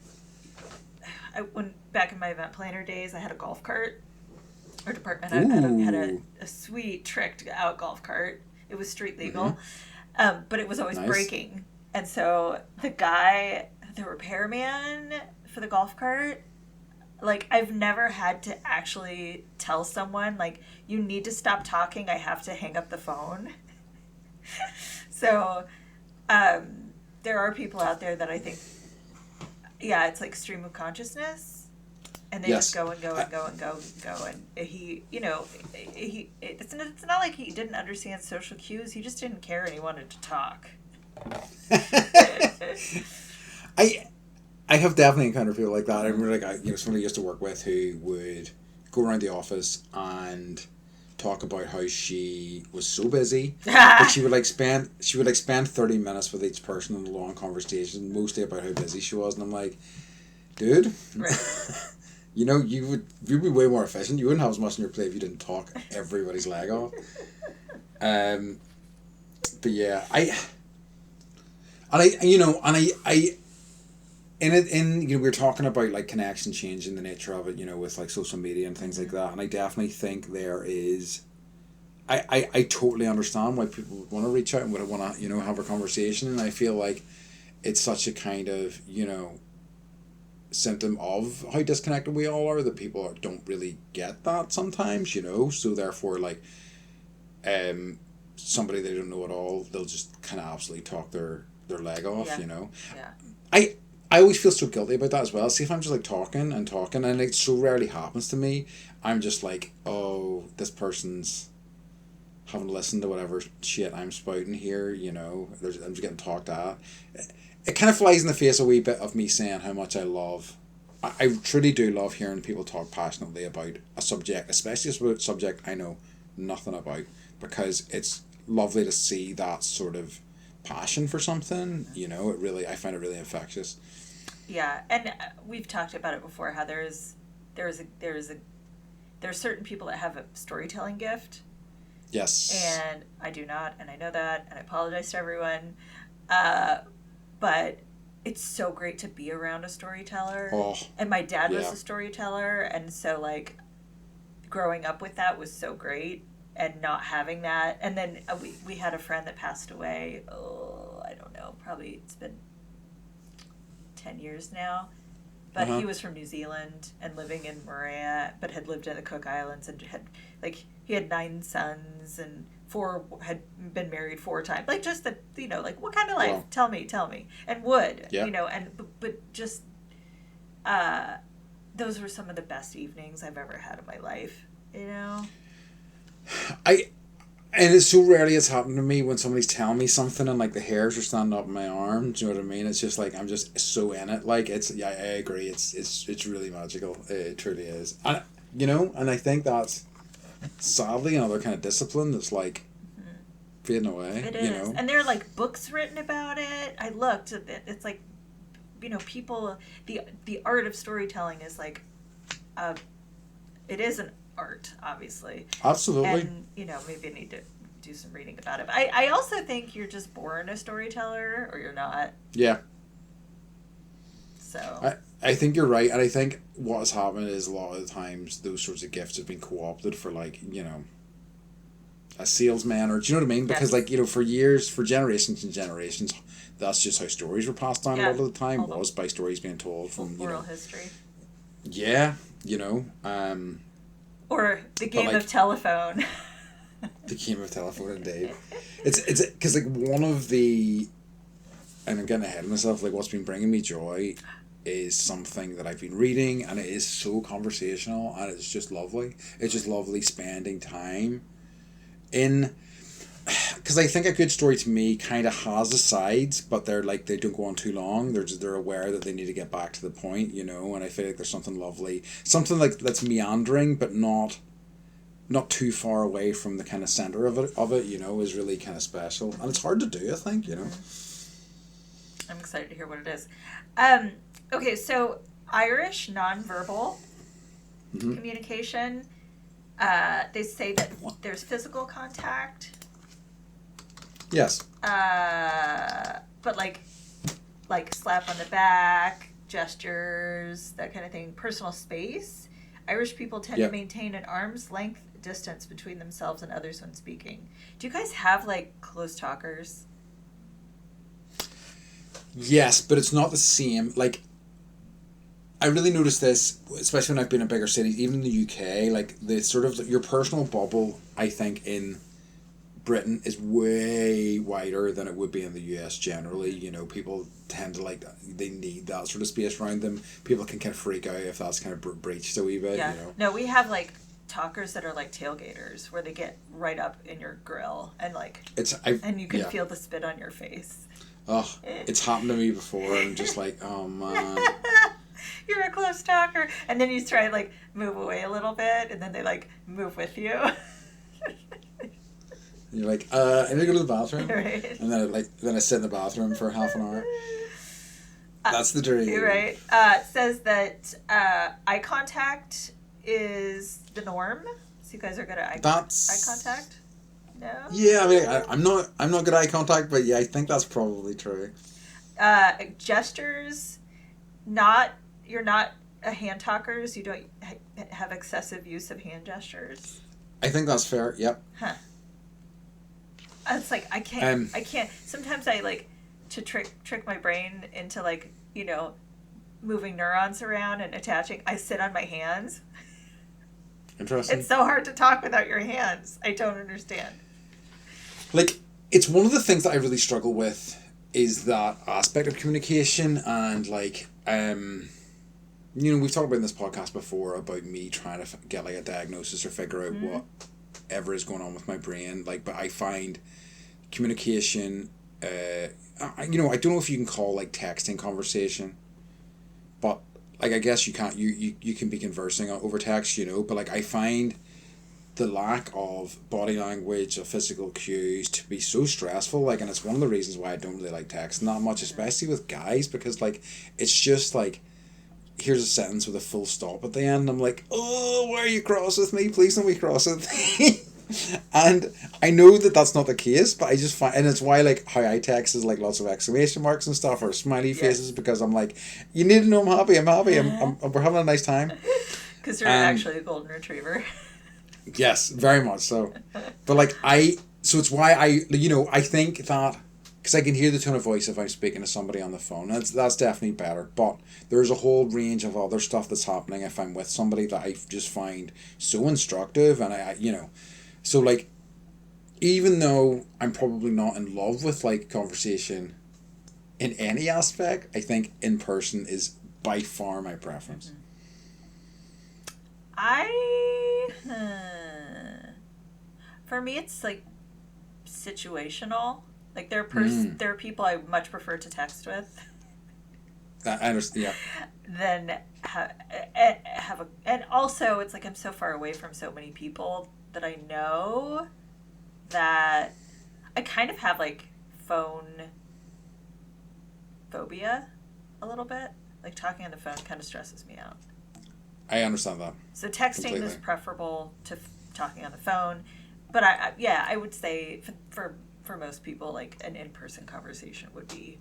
I went back in my event planner days. I had a golf cart or department. I had a sweet tricked out golf cart. It was street legal, but it was always breaking. And so the repairman for the golf cart, like, I've never had to actually tell someone, like, you need to stop talking. I have to hang up the phone. So there are people out there that I think, it's like stream of consciousness. And they just go and go and go and go and go. And it's not like he didn't understand social cues. He just didn't care and he wanted to talk. I have definitely encountered people like that. I remember, like, somebody I used to work with who would go around the office and talk about how she was so busy that she would spend 30 minutes with each person in a long conversation, mostly about how busy she was, and I'm like, dude, right. You'd be way more efficient. You wouldn't have as much on your plate if you didn't talk everybody's leg off. But yeah, we were talking about like connection changing the nature of it, with like social media and things like that, and I definitely think there is. I totally understand why people would want to reach out and would want to have a conversation, and I feel like it's such a kind of symptom of how disconnected we all are that people don't really get that sometimes, so therefore like somebody they don't know at all, they'll just kind of absolutely talk their their leg off, Yeah. you know. Yeah. I always feel so guilty about that as well. See, if I'm just like talking and talking, and it so rarely happens to me, I'm just like, oh, this person's haven't listened to whatever shit I'm spouting here, you know. I'm just getting talked at. It kind of flies in the face a wee bit of me saying how much I love. I truly do love hearing people talk passionately about a subject, especially a subject I know nothing about, because it's lovely to see that sort of passion for something. You know, I find it really infectious. Yeah, and we've talked about it before. How there's certain people that have a storytelling gift, Yes. and I do not, and I know that, and I apologize to everyone. But it's so great to be around a storyteller. Oh, And my dad was yeah. a storyteller, and so like growing up with that was so great, and not having that. And then we had a friend that passed away. Oh, I don't know, probably it's been 10 years now. But Uh-huh. he was from New Zealand and living in Moorea, but had lived in the Cook Islands and had like he had 9 sons and four had been married 4 times. Like just the like what kind of life? Wow. Tell me, and would Yeah. and but just those were some of the best evenings I've ever had in my life. You know. I And it's so rarely it's happened to me when somebody's telling me something and like the hairs are standing up in my arm. Do you know what I mean? It's just like I'm just so in it. Like I agree. It's really magical. It truly is. And and I think that's sadly another kind of discipline that's like fading away. It is, and there are like books written about it. I looked. It's like, people. The art of storytelling is like, it is an art, obviously. Absolutely. And maybe I need to do some reading about it. But I also think you're just born a storyteller, or you're not. Yeah. So. I think you're right, and I think what has happened is a lot of the times those sorts of gifts have been co-opted for like a salesman, or do you know what I mean? Because Yes. for years, for generations and generations, that's just how stories were passed down. A lot of the time was by stories being told from oral history. Yeah, or the game of telephone. The game of telephone, indeed. It's because like one of the, and I'm getting ahead of myself. Like what's been bringing me joy is something that I've been reading, and it is so conversational, and it's just lovely. It's just lovely spending time in, because I think a good story to me kind of has the sides, but they're like they don't go on too long. They're aware that they need to get back to the point, and I feel like there's something lovely, something like that's meandering, but not too far away from the kind of center of it. Is really kind of special, and it's hard to do. I think. I'm excited to hear what it is. Okay, so Irish nonverbal communication. They say that there's physical contact. Yes. But like slap on the back, gestures, that kind of thing. Personal space. Irish people tend to maintain an arm's length distance between themselves and others when speaking. Do you guys have like close talkers? Yes, but it's not the same. Like, I really noticed this, especially when I've been in bigger cities, even in the UK. Like the sort of your personal bubble, I think in Britain is way wider than it would be in the US generally. People tend to they need that sort of space around them. People can kind of freak out if that's kind of breached a wee bit. Yeah. No, we have like talkers that are like tailgaters where they get right up in your grill and and you can feel the spit on your face. Oh, it's happened to me before, and I'm just like, oh man. You're a close talker, and then you try to move away a little bit, and then they move with you. And you're like, I need to go to the bathroom, right. And then I sit in the bathroom for half an hour. That's the dream. You're right. It says that eye contact is the norm. So you guys are good at eye contact. No. Yeah, I mean, I'm not good at eye contact, but yeah, I think that's probably true. Gestures, you're not a hand talker, so you don't have excessive use of hand gestures. I think that's fair. Yep. Huh. It's like I can't. Sometimes I to trick my brain into moving neurons around and attaching. I sit on my hands. Interesting. It's so hard to talk without your hands. I don't understand. It's one of the things that I really struggle with is that aspect of communication, and like we've talked about in this podcast before about me trying to get like a diagnosis or figure out whatever is going on with my brain. Like, but I find communication. I don't know if you can call like texting conversation, but like I guess you can't. You can be conversing over text, but like I find the lack of body language, of physical cues to be so stressful, like, and it's one of the reasons why I don't really like texting that much, especially with guys, because like it's just like, here's a sentence with a full stop at the end, and I'm like, oh, why are you cross with me? Please don't be cross with me. And I know that that's not the case, but I just find, and it's why like how I text is like lots of exclamation marks and stuff, or smiley faces, because I'm like, you need to know I'm happy, we're having a nice time. Because you're actually a golden retriever. Yes, very much so. But like so it's why I think that, because I can hear the tone of voice if I'm speaking to somebody on the phone. That's definitely better. But there's a whole range of other stuff that's happening if I'm with somebody that I just find so instructive, and I so like, even though I'm probably not in love with like conversation in any aspect, I think in person is by far my preference. For me, it's like situational. Like there are people I much prefer to text with. I understand. Yeah. Than and also it's like I'm so far away from so many people that I know that I kind of have like phone phobia a little bit. Like talking on the phone kind of stresses me out. I understand that. So texting is preferable to talking on the phone, but I would say for most people, like an in-person conversation would be,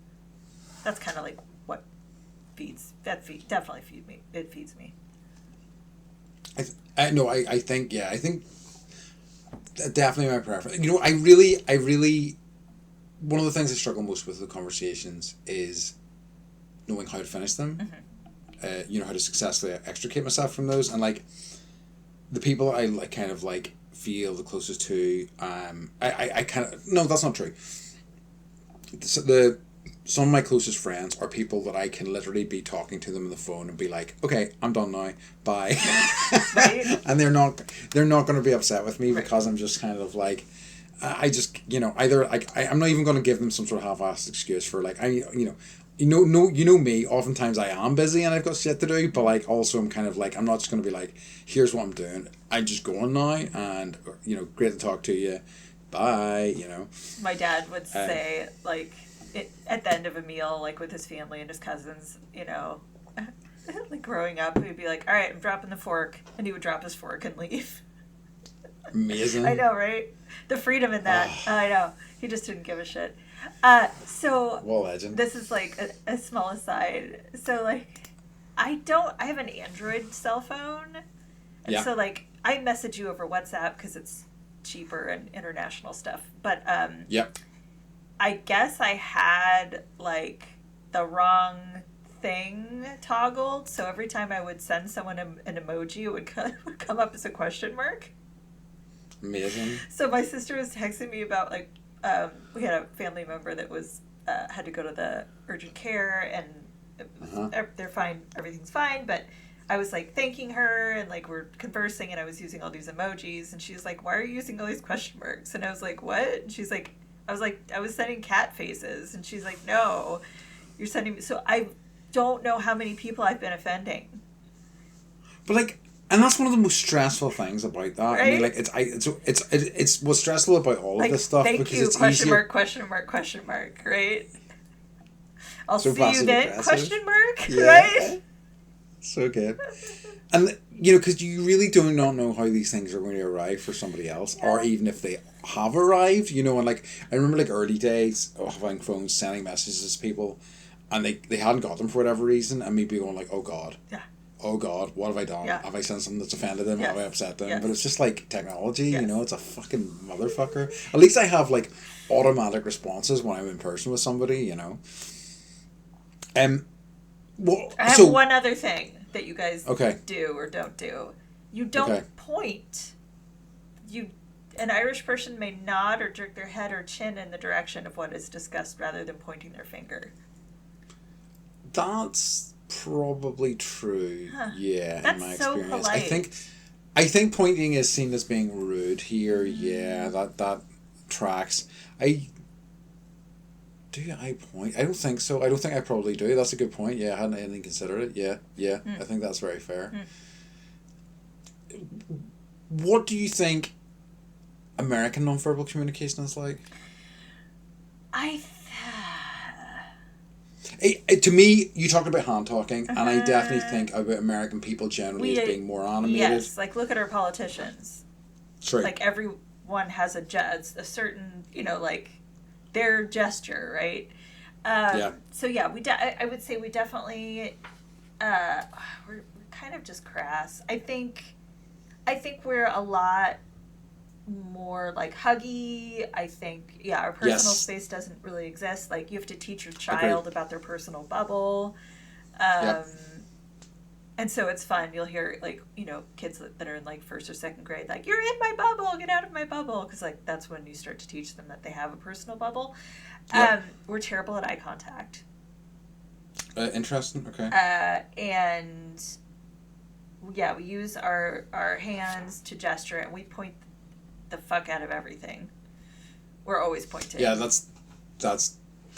that's kind of like what definitely feeds me. It feeds me. I think definitely my preference. I really one of the things I struggle most with conversations is knowing how to finish them. How to successfully extricate myself from those, and like the people I like kind of like feel the closest to, I kind of, no, that's not true. Some of my closest friends are people that I can literally be talking to them on the phone and be like, okay, I'm done now, bye. Right? And they're not going to be upset with me, right, because I'm just kind of like, I just, either like I'm not even going to give them some sort of half-assed excuse for like, you know me, oftentimes I am busy and I've got shit to do, but like also I'm kind of like, I'm not just going to be like, here's what I'm doing, I'm just going now, and great to talk to you, bye. My dad would say like at the end of a meal, like with his family and his cousins, like growing up, he'd be like, all right, I'm dropping the fork, and he would drop his fork and leave. Amazing. I know, right? The freedom in that. I know. He just didn't give a shit. So well, legend. This is like a small aside. So like, I have an Android cell phone, and so like I message you over WhatsApp because it's cheaper and international stuff. But I guess I had like the wrong thing toggled, so every time I would send someone an emoji, it would come up as a question mark. Amazing. So my sister was texting me about like, we had a family member that was had to go to the urgent care, and they're fine, everything's fine, but I was like thanking her, and like we're conversing, and I was using all these emojis, and she's like, why are you using all these question marks? And I was like, what? And she's like, I was sending cat faces, and she's like, no, you're sending me. So I don't know how many people I've been offending. But like, and that's one of the most stressful things about that. Right? I mean, like it's what's stressful about all of this stuff, because it's question easier. Mark, question mark, question mark, right? I'll so see you then, question mark, yeah. Right? So good. And because you really do not know how these things are going to arrive for somebody else, or even if they have arrived, and like I remember like early days of having phones, sending messages to people, and they hadn't got them for whatever reason, and me being like, oh god, what have I done? Have I sent something that's offended them? Have I upset them? But it's just like technology, it's a fucking motherfucker. At least I have like automatic responses when I'm in person with somebody, Well, I have one other thing that you guys okay. do or don't do. You don't point. An Irish person may nod or jerk their head or chin in the direction of what is discussed rather than pointing their finger. That's probably true. Huh. Yeah, That's in my so experience. polite. I think pointing is seen as being rude here. Yeah, that tracks. Do I point? I don't think so. I don't think I probably do. That's a good point. Yeah, I hadn't considered it. Yeah. I think that's very fair. What do you think American nonverbal communication is like? To me, you talked about hand talking, and I definitely think about American people generally as being more animated. Yes, like look at our politicians. True. Like everyone has a certain, like their gesture, right? Yeah. So yeah, I would say we definitely we're kind of just crass. I think we're a lot more like huggy. I think our personal space doesn't really exist. Like you have to teach your child about their personal bubble. And so it's fun. You'll hear like, kids that are in like first or second grade, like, you're in my bubble, get out of my bubble. Because like that's when you start to teach them that they have a personal bubble. We're terrible at eye contact. Interesting. Okay. And we use our hands to gesture, and we point the fuck out of everything. We're always pointing. Yeah, that's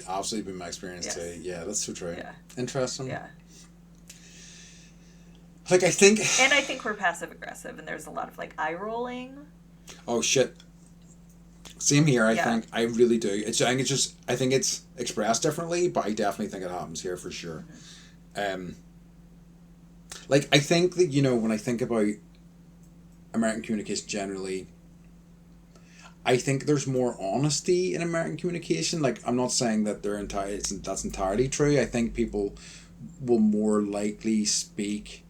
absolutely been my experience too. Yeah, that's so true. Yeah. Interesting. Yeah. Like I think we're passive aggressive, and there's a lot of like eye rolling. Oh shit. Same here. I think I really do. I think it's expressed differently, but I definitely think it happens here for sure. Like I think that when I think about American communication generally, I think there's more honesty in American communication. Like I'm not saying that that's entirely true. I think people will more likely speak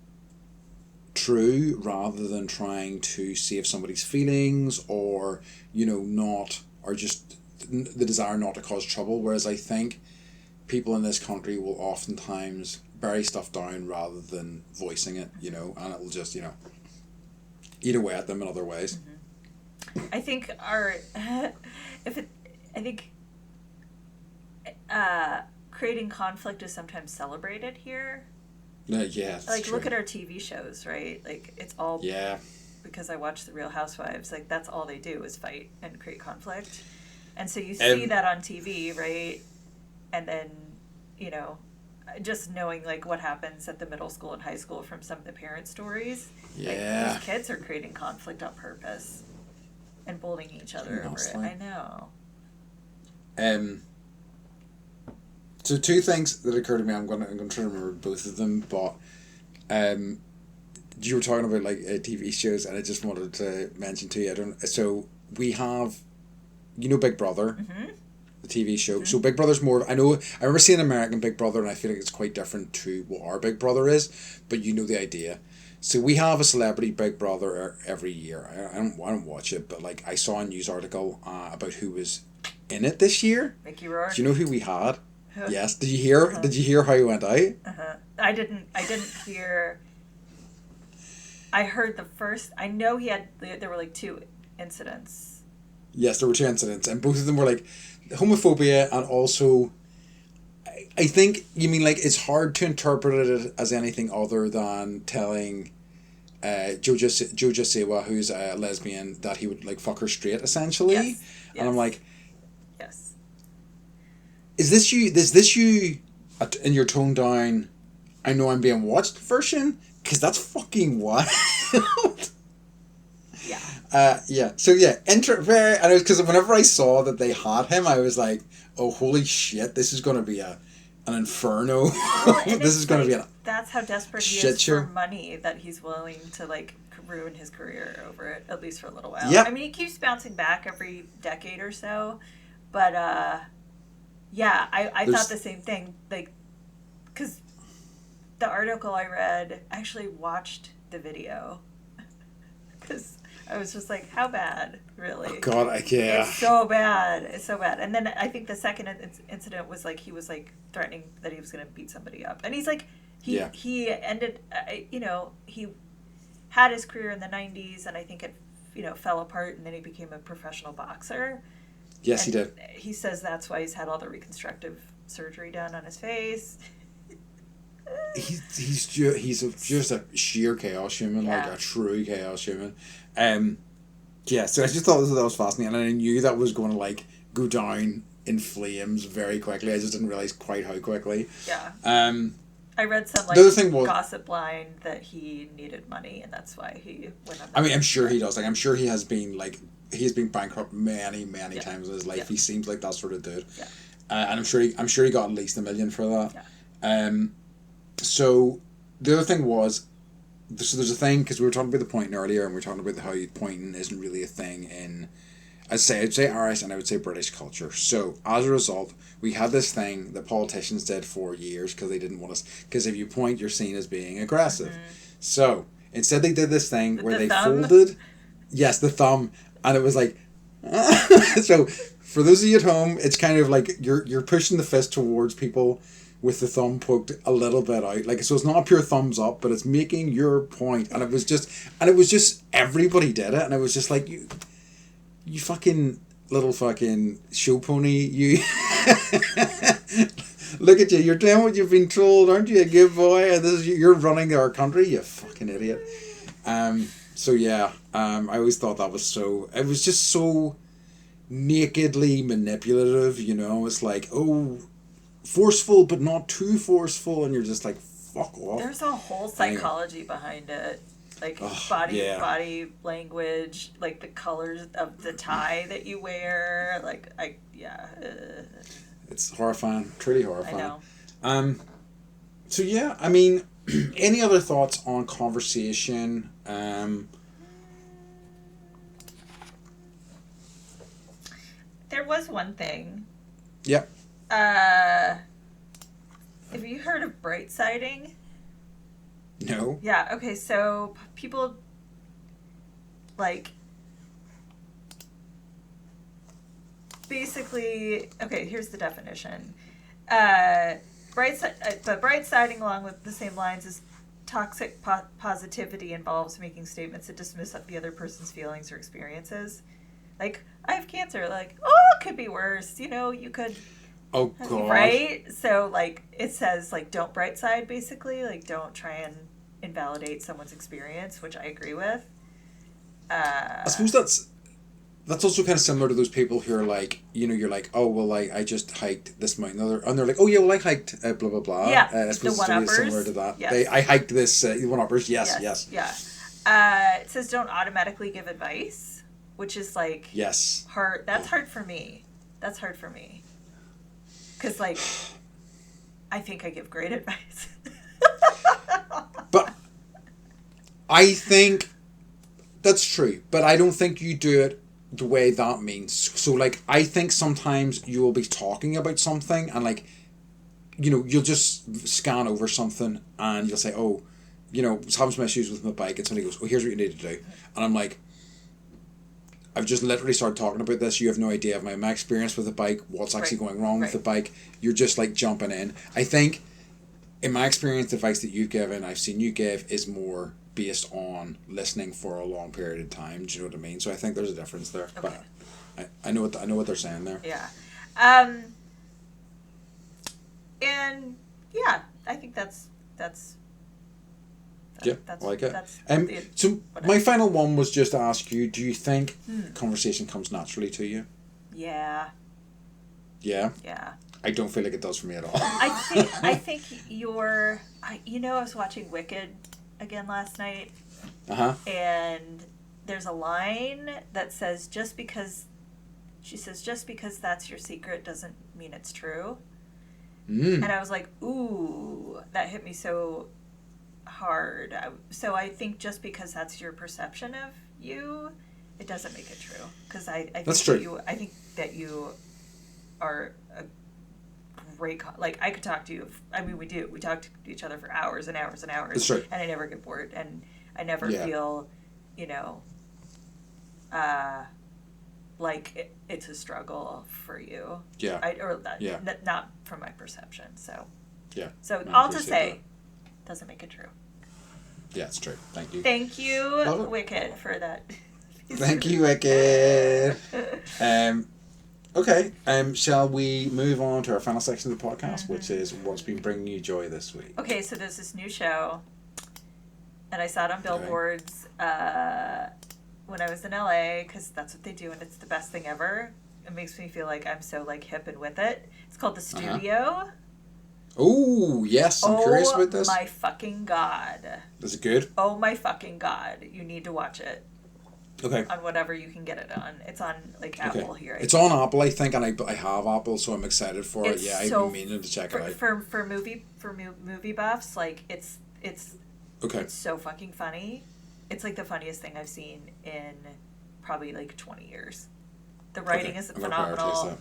true rather than trying to save somebody's feelings or just the desire not to cause trouble, whereas I think people in this country will oftentimes bury stuff down rather than voicing it, and it will just eat away at them in other ways. I think creating conflict is sometimes celebrated here. Yeah, like true. Look at our TV shows, right? Like it's all because I watch The Real Housewives. Like that's all they do is fight and create conflict, and so you see that on TV, right? And then just knowing like what happens at the middle school and high school from some of the parent stories. Yeah, like, these kids are creating conflict on purpose and bullying each other over it. I know. So two things that occur to me. I'm gonna try to remember both of them, but you were talking about like TV shows, and I just wanted to mention to you. So we have, Big Brother, the TV show. So Big Brother's more. I remember seeing American Big Brother, and I feel like it's quite different to what our Big Brother is. But the idea. So we have a celebrity Big Brother every year. I don't watch it, but like I saw a news article about who was in it this year. Mickey Rourke. Do you know who we had? Yes. Did you hear? Did you hear how he went out? I didn't hear. I heard the first. I know there were like 2 incidents. Yes, there were 2 incidents, and both of them were like homophobia, and also, I think you mean like it's hard to interpret it as anything other than telling, Jojo Siwa, who's a lesbian, that he would like fuck her straight essentially, yes. And I'm like, yes. Is this you in your toned down, I know I'm being watched version? Because that's fucking wild. Yeah. So yeah, very. And it was because whenever I saw that they had him, I was like, oh holy shit, this is gonna be an inferno. This is gonna be that's how desperate he is for money that he's willing to like ruin his career over it, at least for a little while. Yep. I mean, he keeps bouncing back every decade or so, but yeah, I thought the same thing. Like, because the article I read, I actually watched the video because I was just like, how bad, really? Oh God, yeah. It's so bad. It's so bad. And then I think the second incident was like he was like threatening that he was going to beat somebody up, and he's like, he ended, he had his career in the 90s, and I think it fell apart, and then he became a professional boxer. Yes, and he did. He says that's why he's had all the reconstructive surgery done on his face. He's just a sheer chaos human, like a true chaos human. Yeah, so I just thought that was fascinating, and I knew that was going to like go down in flames very quickly. I just didn't realize quite how quickly. Yeah. I read some gossip line that he needed money, and that's why he went on. I mean, I'm sure he does. Like, I'm sure he has been bankrupt many times in his life. He seems like that sort of dude. Yeah. And I'm sure he got at least $1 million for that. Yeah. So the other thing was, so there's a thing, because we were talking about the pointing earlier, and we were talking about how pointing isn't really a thing in, I'd say Irish and I would say British culture. So as a result, we had this thing that politicians did for years because they didn't want us, because if you point, you're seen as being aggressive. Mm-hmm. So instead they did this thing where they folded, yes, the thumb, and it was like, so for those of you at home, it's kind of like you're pushing the fist towards people with the thumb poked a little bit out, like, so it's not a pure thumbs up, but it's making your point, and it was just everybody did it, and it was just like, you fucking little fucking show pony, you look at you, you're doing what you've been told, aren't you a good boy, and you're running our country, you fucking idiot. So yeah, I always thought that was it was just so nakedly manipulative, it's like, oh, forceful but not too forceful, and you're just like, fuck off. There's a whole psychology behind it, like body language, like the colors of the tie that you wear, like it's horrifying, truly horrifying. I know. So yeah, I mean, any other thoughts on conversation? There was one thing. Yep. Have you heard of bright siding? No. Yeah, okay, so people, like, basically, okay, here's the definition. Bright siding, along with the same lines as toxic positivity, involves making statements that dismiss the other person's feelings or experiences. Like, I have cancer. Like, oh, it could be worse. You could... Oh, God. Right? So, like, it says, like, don't bright side, basically. Like, don't try and invalidate someone's experience, which I agree with. I suppose that's also kind of similar to those people who are like, you're like, oh, well, I just hiked this mountain. And they're like, oh, yeah, well, I hiked blah, blah, blah. Yeah, I suppose the one-uppers. It's similar to that. Yes. I hiked this, one-uppers, yes. Yeah. It says don't automatically give advice, which is, like... Yes. Hard. That's hard for me. Because, like, I think I give great advice. But I think that's true. But I don't think you do it the way that means. So, like, I think sometimes you will be talking about something and, like, you'll just scan over something and you'll say, oh, I was having some issues with my bike, and somebody goes, oh, here's what you need to do. And I'm like, I've just literally started talking about this. You have no idea of my experience with the bike, what's actually going wrong with the bike. You're just like jumping in. I think, in my experience, the advice that you've given, I've seen you give, is more based on listening for a long period of time. Do you know what I mean? So I think there's a difference there. Okay. But I know what they're saying there. Yeah. And yeah, I think that's I like it. So my final one was just to ask you, do you think conversation comes naturally to you? Yeah. Yeah? Yeah. I don't feel like it does for me at all. I think I was watching Wicked again last night. Uh-huh. And there's a line that says, just because that's your secret doesn't mean it's true. And I was like, ooh, that hit me so hard. So I think just because that's your perception of you, it doesn't make it true. Because I think that's true. I think that you are a great, like, I could talk to you. We talk to each other for hours and hours and hours. That's true. And I never get bored, and I never feel, like it's a struggle for you. Yeah. Not from my perception. So. Yeah. So all to say, doesn't make it true. Yeah, it's true. Thank you. Thank you, Wicked, for that Thank you, Wicked. Okay, shall we move on to our final section of the podcast, which is what's been bringing you joy this week? Okay, so there's this new show, and I saw it on billboards when I was in LA, because that's what they do, and it's the best thing ever. It makes me feel like I'm so like hip and with it. It's called The Studio. Oh, yes, I'm curious about this. Oh my fucking God. Is it good? Oh my fucking God. You need to watch it. Okay. On whatever you can get it on. It's on like Apple here. It's on Apple, I think, and I have Apple, so I'm excited for it. Yeah, I've been meaning to check it out. For movie buffs, like it's so fucking funny. It's like the funniest thing I've seen in probably like 20 years. The writing is phenomenal.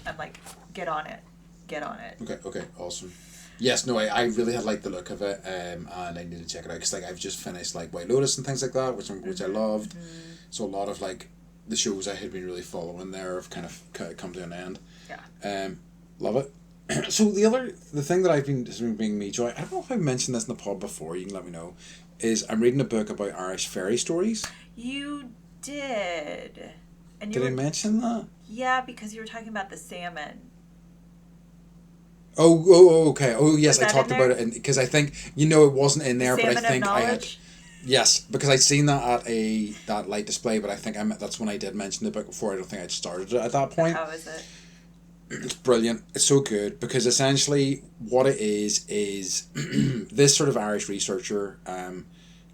I'm like, get on it. Okay, awesome. Yes, no, I really had liked the look of it, and I need to check it out because like I've just finished like White Lotus and things like that, which I loved. So a lot of like the shows I had been really following there have kind of come to an end. Yeah. Love it. So the thing that has been bringing me joy, I don't know if I mentioned this in the pod before. You can let me know. Is I'm reading a book about Irish fairy stories. You did. And did I mention that? Yeah, because you were talking about the salmon. Oh, okay. Oh, yes, I talked about it because I think it wasn't in there, but I think I had. Yes, because I'd seen that at that light display, but I think that's when I did mention the book before. I don't think I'd started it at that point. How is it? It's brilliant. It's so good because essentially what it is this sort of Irish researcher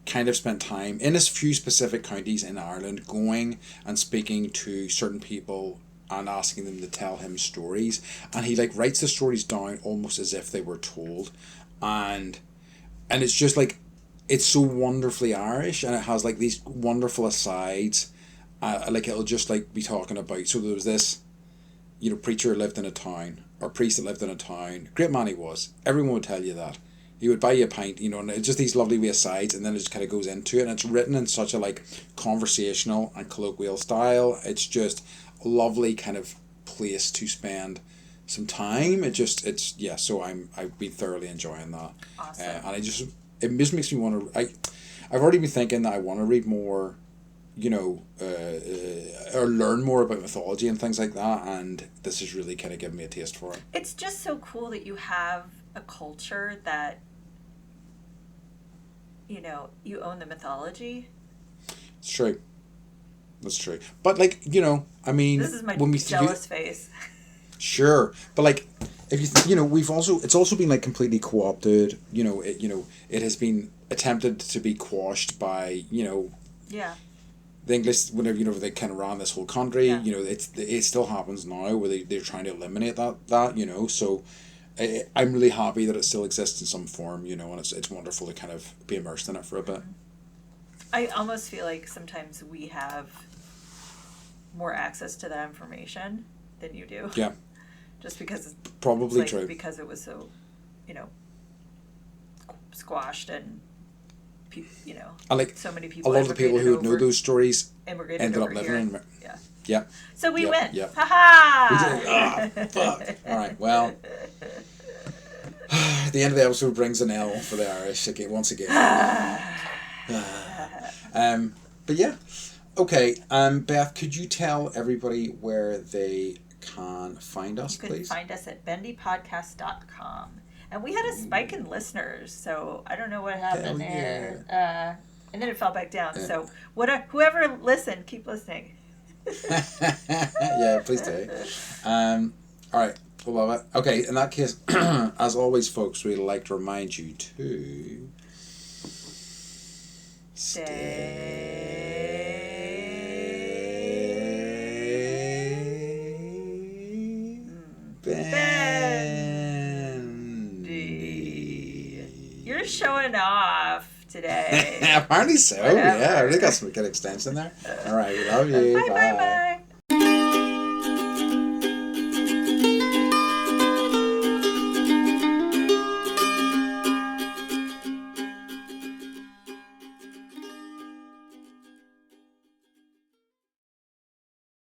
kind of spent time in a few specific counties in Ireland going and speaking to certain people and asking them to tell him stories, and he like writes the stories down almost as if they were told, and it's just like it's so wonderfully Irish, and it has like these wonderful asides, like it'll just like be talking about, so there was this preacher lived in a town, or priest that lived in a town, great man he was, everyone would tell you that. He would buy you a pint, and it's just these lovely wee asides, and then it just kind of goes into it, and it's written in such a like conversational and colloquial style. It's just a lovely kind of place to spend some time. So I've been thoroughly enjoying that. Awesome. And it just makes me want to. I've already been thinking that I want to read more, or learn more about mythology and things like that, and this is really kind of giving me a taste for it. It's just so cool that you have a culture that you own the mythology. It's true. That's true. But like, I mean, this is my jealous face. Sure. But like, if it's also been like completely co-opted, it has been attempted to be quashed by, Yeah. The English, whenever they kind of ran this whole country, Yeah. it still happens now where they're trying to eliminate that, so I'm really happy that it still exists in some form, and it's wonderful to kind of be immersed in it for a bit. I almost feel like sometimes we have more access to that information than you do. Yeah. Just because it's probably like, true. Because it was so, squashed and, and like so many people. A lot of the people who would know those stories ended up living in. Yeah. Yeah. So we win. Yeah. Ha ha! We did. Fuck. All right. Well. The end of the episode brings an L for the Irish again, once again. But yeah, okay. Beth, could you tell everybody where they can find us, please? You can find us at bendypodcast.com. And we had a spike in listeners, so I don't know what happened there. And then it fell back down. So whoever listened, keep listening. Yeah, please do. All right. We'll love it. Okay, in that case, as always, folks, we'd like to remind you to stay bendy. You're showing off today. Apparently so. Whatever. Yeah, I really got some good extension there. All right, we love you. Bye.